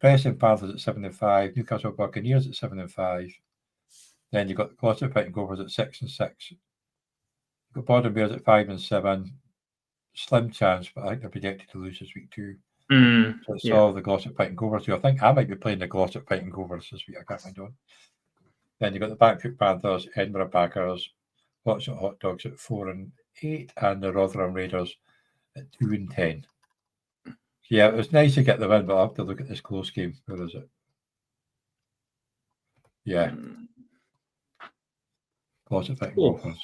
Preston Panthers at 7-5. Newcastle Buccaneers at 7-5. Then you've got the Glossop Fighting Gophers at 6-6. You've got Border Bears at 5-7. Slim chance, but I think they're projected to lose this week too. So it's all the Glossop Fighting Gophers. So I think I might be playing the Glossop Fighting Gophers this week. I can't find on. Then you've got the Bankfoot Panthers, Edinburgh Packers, Hot Dogs at 4-8, and the Rotherham Raiders at 2-10. Yeah, it was nice to get the win, but I'll have to look at this close game. Where is it? Yeah. Glossop Fighting Gophers.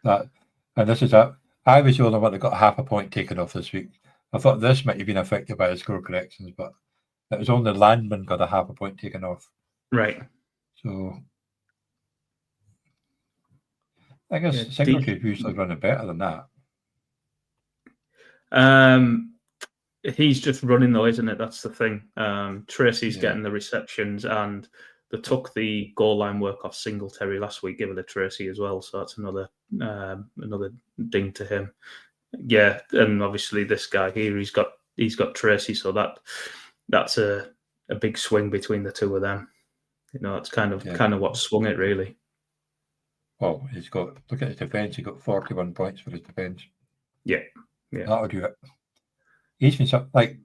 And this is that. I was the only one that got half a point taken off this week. I thought this might have been affected by the score corrections, but it was only Landman got a half a point taken off. Right. So I guess Singletree usually running better than that. He's just running though, isn't it? That's the thing. Tracy's getting the receptions, and they took the goal line work off Singletary last week, given to Tracy as well. So that's another ding to him. Yeah, and obviously this guy here, he's got Tracy, so that's a big swing between the two of them. It's kind of what swung it really. Well, look at his defence. He got 41 points for his defence. Yeah. That'll do it. He's been like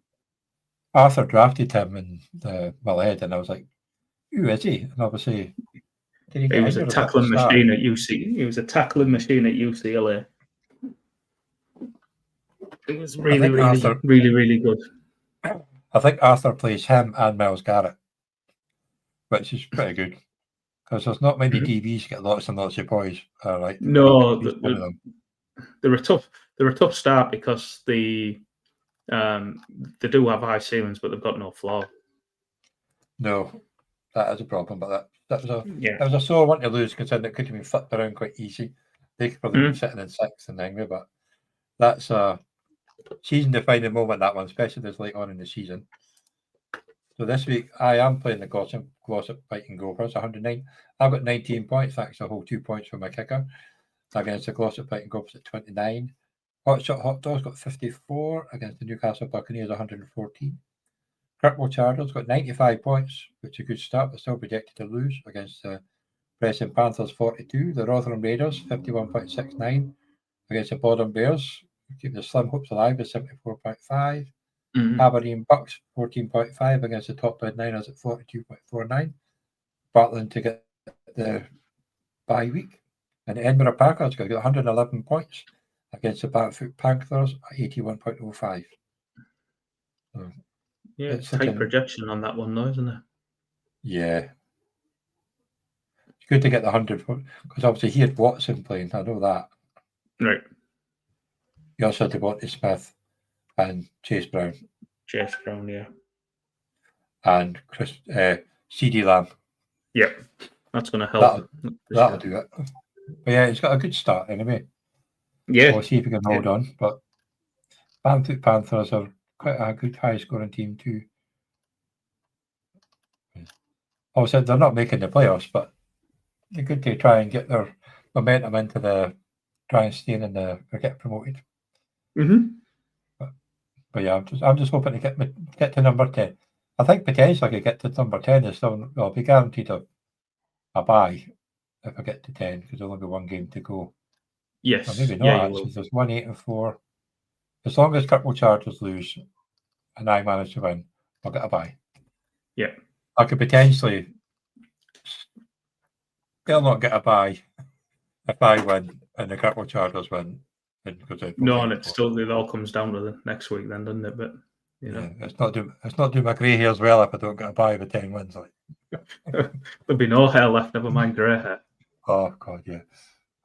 Arthur drafted him in the Malhead, and I was like, who is he? And obviously, he was a tackling machine at UC. He was a tackling machine at UCLA. It was really good. I think Arthur plays him and Miles Garrett, which is pretty good because there's not many DBs get lots and lots of poise. No, they're a tough start because they do have high ceilings, but they've got no floor. No, that is a problem. But that was a sore one to lose, considering it could have been flipped around quite easy. They could probably be sitting in 6th and angry, but that's a season-defining moment. That one, especially this late on in the season. So this week I am playing the Glossop Fighting Gophers, 109. I've got 19 points, thanks to a whole 2 points for my kicker against the Glossop Fighting Gophers at 29. Hotshot Hot Dogs got 54 against the Newcastle Buccaneers, 114. Kirkwall Chargers got 95 points, which is a good start, but still projected to lose against the Preston Panthers, 42. The Rotherham Raiders, 51.69 against the Bodom Bears, keeping the slim hopes alive with 74.5. Aberdeen Bucks, 14.5 against the top bid Niners at 42.49. Battling to get the bye week. And the Edinburgh Packers got 111 points against the Backfoot Panthers at 81.05. So yeah, it's tight projection on that one, though, isn't it? Yeah. It's good to get the 100, because obviously he had Watson playing, I know that. Right. He also had Devontae Smith and Chase Brown. Chase Brown, yeah. And CD Lamb. Yep. That's going to help. That'll do it. But yeah, he's got a good start anyway. Yeah. We'll see if he can hold on. But Backfoot Panthers are quite a good high scoring team too. Obviously, they're not making the playoffs, but they're good to try and get their momentum into the try and stay in the or get promoted. But yeah, I'm just hoping to get to number 10. I think potentially I could get to number 10. Is still I'll be guaranteed a bye if I get to 10 because there'll only be one game to go. Yes, or maybe not. Actually, there's 1, 8, and 4. As long as Kirkwall Chargers lose and I manage to win, I'll get a bye. Yeah, I could potentially. They'll not get a bye if I win and the Kirkwall Chargers win. No, and it all comes down to the next week then, doesn't it? But you know, it's not doing my grey hairs well if I don't get a bye with 10 wins. There'll be no hair left, never mind grey hair. Oh God, yeah.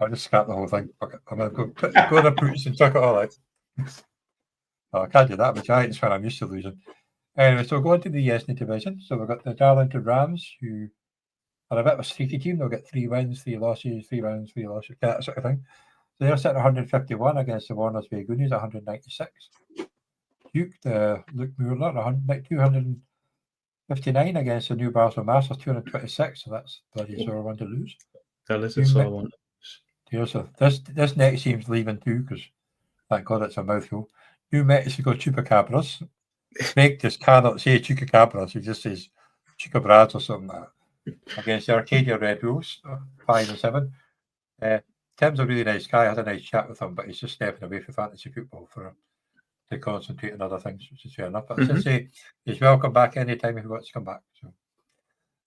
I'll just scrap the whole thing. I'm gonna go to the boots and chuck it all out. I can't do that with Giants when I'm used to losing. Anyway, so going to the Yesney division. So we've got the Darlington Rams, who are a bit of a streaky team. They'll get 3 wins, 3 losses, 3 wins, 3 losses, that sort of thing. So they're sitting 151 against the Warners Bay Goonies, 196. Duke, the Luke Mueller, 259 against the Newcastle Masters, 226. So that's bloody sore one to lose. That is a sore one. So this next team's leaving too, because thank God it's a mouthful. New Mexico Chupacabras. Craig just cannot say Chupacabras, he just says Chupacabras or something like that. Against the Arcadia Red Bulls, 5 and 7. Tim's a really nice guy. I had a nice chat with him, but he's just stepping away from fantasy football to concentrate on other things, which is fair enough. But I should say he's welcome back anytime if he wants to come back. So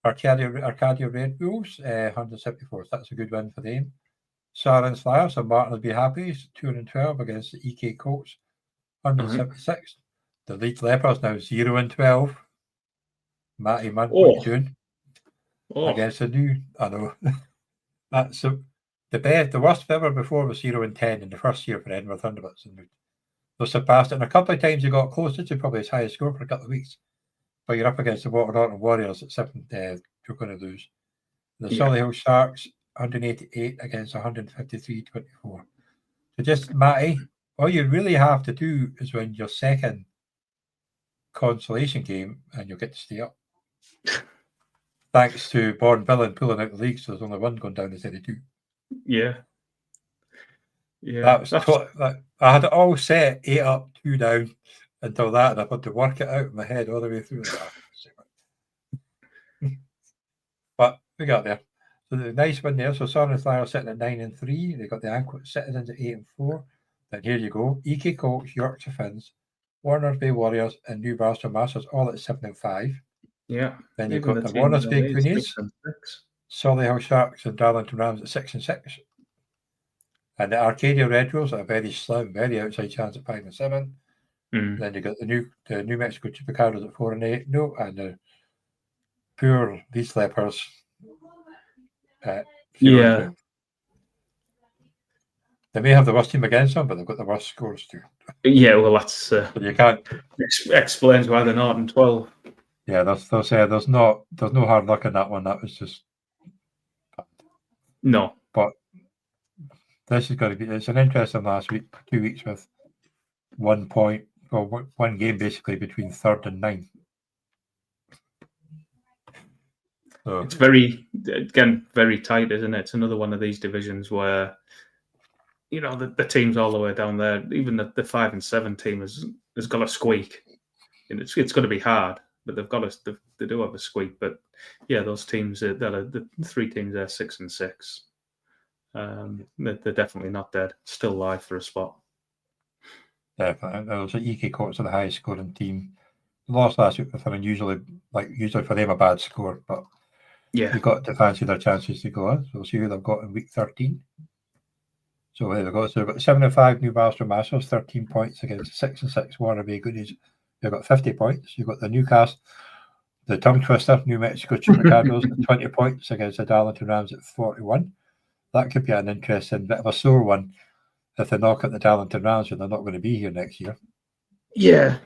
Arcadia Red Bulls, 174. So that's a good win for them. Sarans Flyers, so Martin will be happy. He's 212 against the EK Colts, 176. The Leeds Lepers now 0-12. Matty Munn, what are you doing? Against the new, I know. That's the worst ever before was 0-10 in the first year for Edinburgh Thunderbirds. And they surpassed it. And a couple of times they got closer to probably his highest score for a couple of weeks. But you're up against the Waterloo Warriors at 7th, you're going to lose. The Solihull Sharks, 188 against 153-24. So just, Matty, all you really have to do is win your second consolation game and you'll get to stay up. Thanks to Bourneville pulling out the league, so there's only one going down instead of 2. Yeah. That was I had it all set 8 up, 2 down until that, and I've had to work it out in my head all the way through. But we got there. So the nice one there. So Southern Flyers sitting at 9 and 3. They got the Anklet Citizens at 8 and 4. Then here you go. EK Colts, Yorkshire Finns, Warners Bay Warriors, and Newcastle Masters all at 7 and 5. Yeah. Then you've got the Warners Bay Queenies, Solihull Sharks, and Darlington Rams at 6 and 6. And the Arcadia Red Bulls are a very slim, very outside chance at 5 and 7. Then you got the New Mexico Chupacabras at 4 and 8. No, and the poor Leeds Lepers at 0 and 2. They may have the worst team against them, but they've got the worst scores too. Yeah, well, that's but you can't explains why they're not in 12. Yeah, there's no hard luck in that one. That was just no. But this is going to be. It's an interesting last week, 2 weeks with 1 point, well, one game basically between 3rd and 9th. So it's very tight, isn't it? It's another one of these divisions where, the teams all the way down there, even the 5 and 7 team has got a squeak, and it's going to be hard. But they do have a squeak. But yeah, those teams that are the 3 teams there, 6 and 6. They're definitely not dead. Still live for a spot. Definitely. There was EK Courts are the highest scoring team. Lost last week with usually for them a bad score, but yeah, you've got to fancy their chances to go on. So we'll see who they've got in week 13. So there we go. So they've got 7 and 5 Newcastle Masters, 13 points against 6 and 6 Waterbury Goodies. They've got 50 points. You've got the Newcastle, the Tongue Twister, New Mexico Chupacados at 20 points against the Darlington Rams at 41. That could be an interesting bit of a sore one if they knock out the Darlington Rams and they're not going to be here next year. Yeah.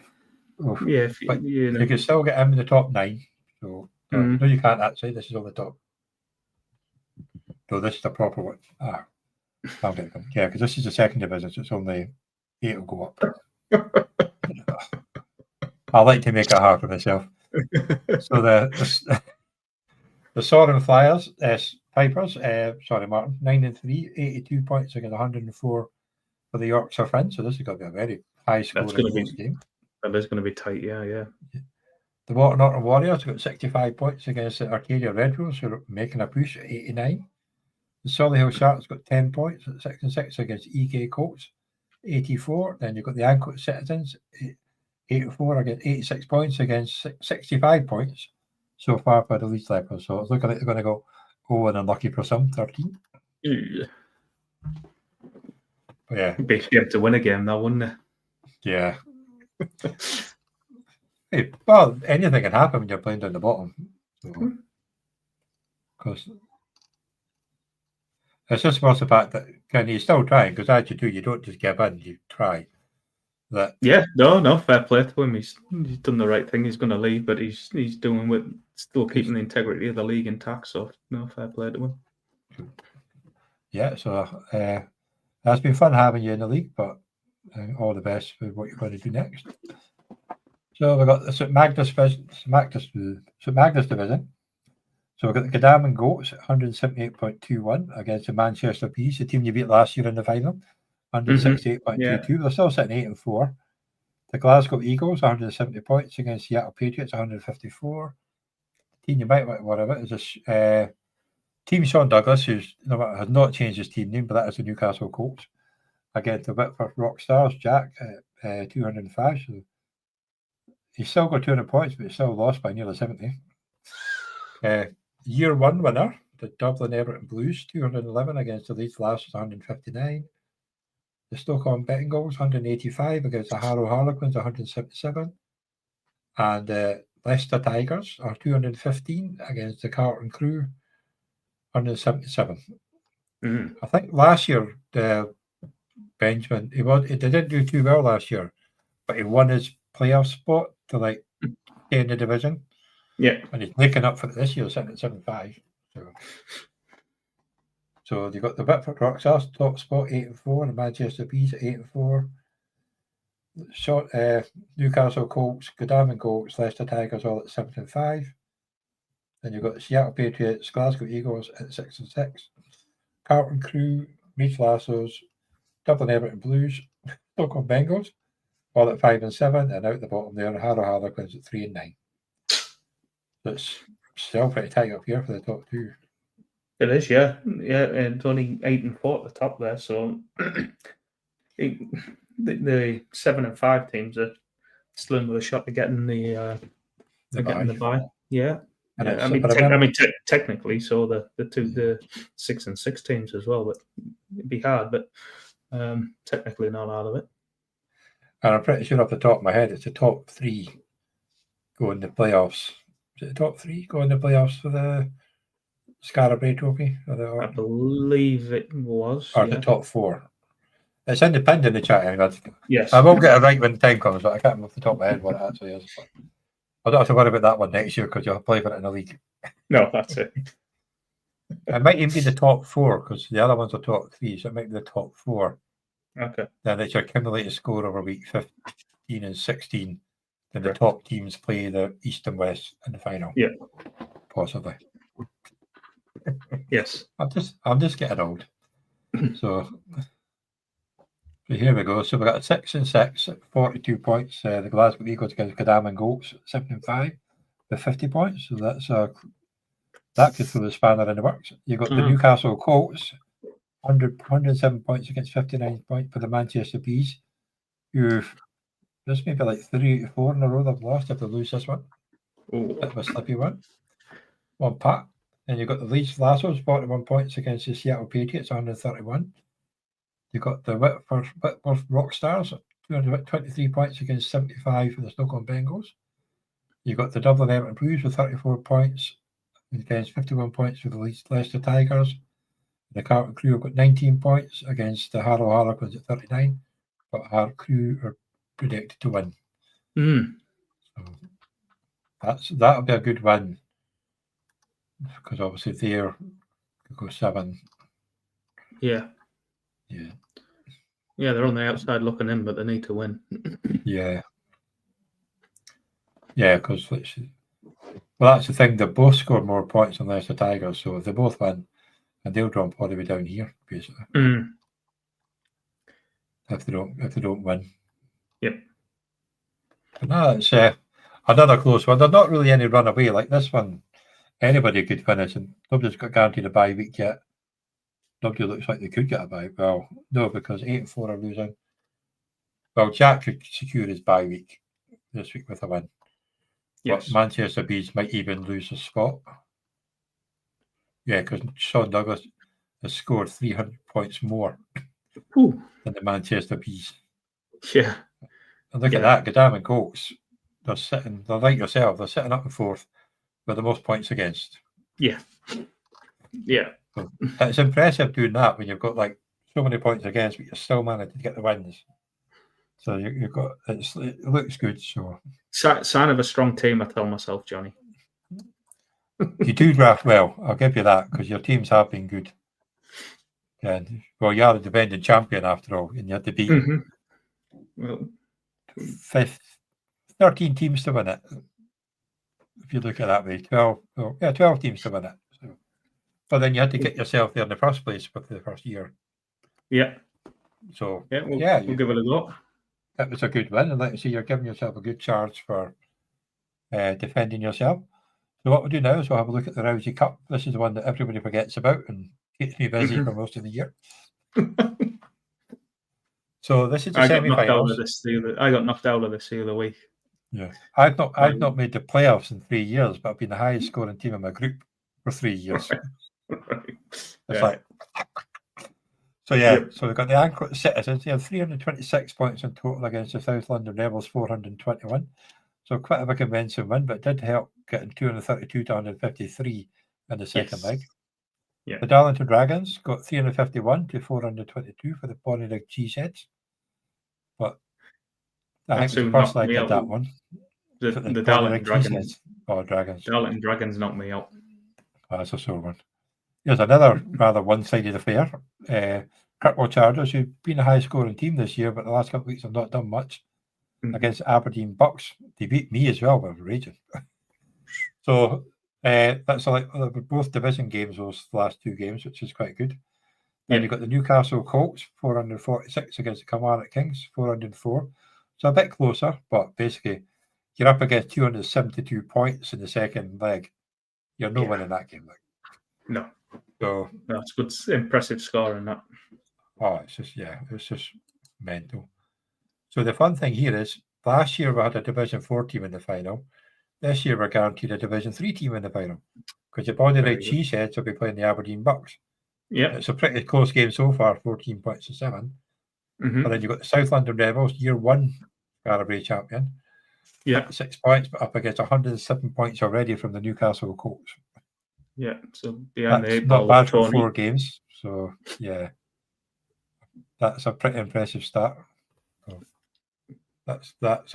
Oof. Yeah, but you can still get him in the top 9. So no, you can't actually. This is on the top. So this is the proper one. I'll get them. Yeah, because this is the second division, so it's only 8 will go up. I like to make it hard for myself. So the Soaring Flyers, Pipers, Martin, 9 and 3, 82 points against 104 for the Yorkshire Friends. So this is going to be a very high scoring game. That is going to be tight, yeah. The Norton Warriors got 65 points against the Arcadia Red Rose, who are making a push at 89. The Solihull Sharks got 10 points at 6 and 6 against EK Colts, 84. Then you've got the Ancoats Citizens, 84 against 86 points against 65 points so far for the Leeds Leopards. So it's looking like they're going to go and unlucky for some, 13. Yeah. But yeah. It'd be a shame to win a game now, wouldn't it? Yeah. Hey, well, anything can happen when you're playing down the bottom. Because it's just about the fact that can you still try? Because as you do, you don't just give in, you try. That no, fair play to him. He's done the right thing. He's going to leave, but he's doing with still keeping the integrity of the league intact. So no, fair play to him. Yeah, so it's been fun having you in the league, but all the best for what you're going to do next. So we've got the St Magnus division. So we've got the Godalming Goats at 178.21 against the Manchester Peas, the team you beat last year in the final, 168.22. They're still sitting 8 and 4. The Glasgow Eagles, 170 points against Seattle Patriots, 154. The team you might want to worry about is this Team Sean Douglas, who's has not changed his team name, but that is the Newcastle Colts, against the Whitford Rockstars, Jack, at 205. So he's still got 200 points, but he's still lost by nearly 70. Year 1 winner, the Dublin Everton Blues, 211 against the Leeds Lancers, 159. The Stoke-on Bettingals, 185 against the Harrow Harlequins, 177. And Leicester Tigers are 215 against the Carlton Crew, 177. I think last year, Benjamin, he didn't do too well last year, but he won his playoff spot to stay in the division. Yeah. And he's making up for it this year, sitting at 7-5. So you've got the Whitford Rockstars, top spot, 8 and 4, and the Manchester Bees at 8 and 4. Newcastle Colts, Godalming Colts, Leicester Tigers all at 7 and 5. Then you've got the Seattle Patriots, Glasgow Eagles at 6 and 6. Carlton Crew, Leeds Lassos, Dublin Everton Blues, Stoke-on Bengals, all at 5 and 7, and out the bottom there, Harrow Harlequins at 3 and 9. So it's still pretty tight up here for the top 2. It is, yeah. And it's only 8 and 4 at the top there, so the 7 and 5 teams are still in with a shot of getting the bye. Yeah. Technically, so the 6 and 6 teams as well, but it'd be hard, but technically not out of it. And I'm pretty sure off the top of my head, it's the top 3 go in the playoffs. Is it the top 3 go in the playoffs for the Scarabray Trophy? I believe it was. Or the top 4. It's independent in the chat. Yes. I won't get it right when the time comes, but I can't remember off the top of my head what it actually is. But I don't have to worry about that one next year because you'll play for it in the league. No, that's it. It might even be the top 4 because the other ones are top 3, so it might be the top 4. Okay. Then it's your cumulative score over week 15 and 16. Then the top teams play the East and West in the final. Yeah. Possibly. Yes. I'm just getting old. So here we go. So we got 6 and 6 at 42 points. The Glasgow Eagles against Godalming Colts 7 and 5 with 50 points. So that could throw the spanner in the works. You got the Newcastle Colts 107 points against 59 points for the Manchester Bees, who've this may be like 3 or 4 in a row they've lost if they lose this one. Bit of a slippy one. One pat. Then you've got the Leeds Lassos 41 points against the Seattle Patriots 131. You've got the Whitworth Rockstars 223 points against 75 for the Stockholm Bengals. You've got the Dublin Everton Blues with 34 points against 51 points for the Leicester Tigers. The Carlton Crew have got 19 points against the Harrow Harlequins at 39, but our Crew are predicted to win. So that'll be a good win because obviously they're go 7. Yeah, they're on the outside looking in, but they need to win. Yeah, because that's the thing. They both scored more points than Leicester Tigers, so if they both win, and they'll drop all the way down here basically. If they don't win. Yep. But no, it's another close one. There's not really any run away like this one. Anybody could finish, and nobody's got guaranteed a bye week yet. Nobody looks like they could get a bye. Well, no, because 8 and 4 are losing. Well, Jack could secure his bye week this week with a win. Yes. But Manchester Bees might even lose a spot. Yeah, because Sean Douglas has scored 300 points more than the Manchester Bees. Yeah. And look at that, Godalming Colts. They're like yourself, they're sitting up in 4th with the most points against. Yeah. So it's impressive doing that when you've got like so many points against, but you're still managing to get the wins. So you've got it looks good. So sign of a strong team, I tell myself, Johnny. You do draft well, I'll give you that, because your teams have been good. And well, you are the defending champion after all, and you had to beat 13 teams to win it. If you look at it that way, 12 teams to win it. So, but then you had to get yourself there in the first place for the first year. Yeah. So we'll give it a go. That was a good win, and like I say, you're giving yourself a good charge for defending yourself. So what we'll do now is we'll have a look at the Rousey Cup. This is the one that everybody forgets about and keeps me busy for most of the year. So this is the semi-finals. I got knocked out of this the other week. Yeah, I've not made the playoffs in 3 years, but I've been the highest scoring team in my group for 3 years. It's like so. So we've got the Anchorage Citizens. They have 326 points in total against the South London Rebels 421. So quite a convincing win, but it did help getting 232 to 153 in the second leg. Yeah. The Darlington Dragons got 351 to 422 for the Bonnie Cheeseheads. But I think the first leg did that one. The Darlington Dragons. Dragons. Darlington Dragons knocked me out. Oh, that's a sore one. Here's another rather one-sided affair. Kirkwall Chargers, who've been a high-scoring team this year, but the last couple of weeks have not done much. Against Aberdeen Bucks. They beat me as well, but raging. So that's like both division games, those last 2 games, which is quite good. Then you've got the Newcastle Colts, 446 against the Kilmarnock Kings, 404. So a bit closer, but basically you're up against 272 points in the second leg. You're no winning that game. No. So that's good, impressive score in that. Oh, it's just mental. So the fun thing here is, last year we had a Division 4 team in the final. This year we're guaranteed a Division 3 team in the final, because the Bonnie Cheeseheads will be playing the Aberdeen Bucks. Yeah, it's a pretty close game so far, 14 points to 7. But then you've got the South London Rebels, year 1 Garabray champion. 6 points, but up against 107 points already from the Newcastle Colts. Yeah, so behind that's the 8 not bad for 4 games. So yeah, that's a pretty impressive start. So, that's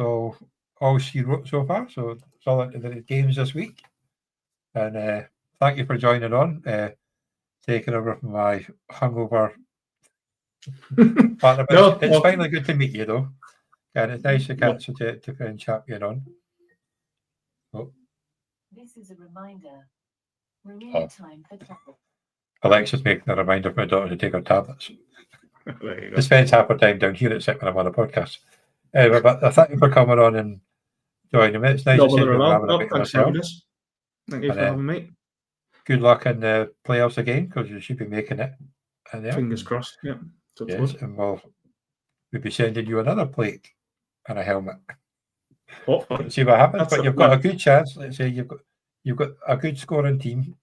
all she wrote so far. So it's all into the games this week. And thank you for joining on, taking over from my hungover partner. It's finally good to meet you, though. And it's nice to catch you to kind of chat you on. This is a reminder. Alexa's making a reminder for my daughter to take her tablets. There you go. She spends half her time down here at SIP when I'm on a podcast. Anyway, but I thank you for coming on and joining me. It's nice to see you having a bit of myself. Thank you for having me. Good luck in the playoffs again, because you should be making it. Fingers crossed. Yeah. Yes, and we'll be sending you another plate and a helmet. Hopefully. Let's see what happens. But you've got a good chance. Let's say you've got a good scoring team.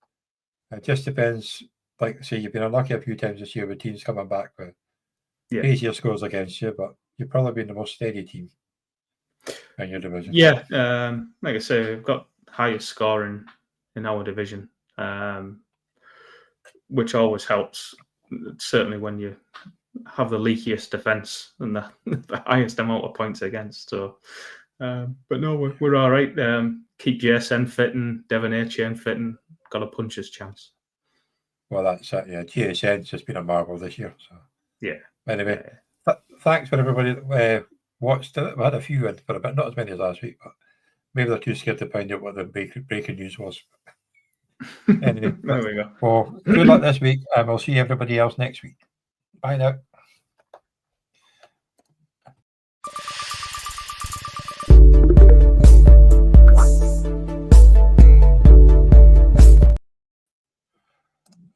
It just depends. Like say, you've been unlucky a few times this year with teams coming back with crazier scores against you, but you've probably been the most steady team in your division. Yeah, like I say, we've got highest scoring in our division, which always helps. Certainly when you have the leakiest defence and the highest amount of points against. So, but no, we're all right. Keep JSN fit and Devon HN fit and got a puncher's chance. Well, that's it. Yeah, GSN's just been a marvel this year. So yeah. Anyway, thanks for everybody that watched it. We had a few in for a bit, not as many as last week, but maybe they're too scared to find out what the breaking news was. Anyway, there we go. Well, good luck this week, and we'll see everybody else next week. Bye now.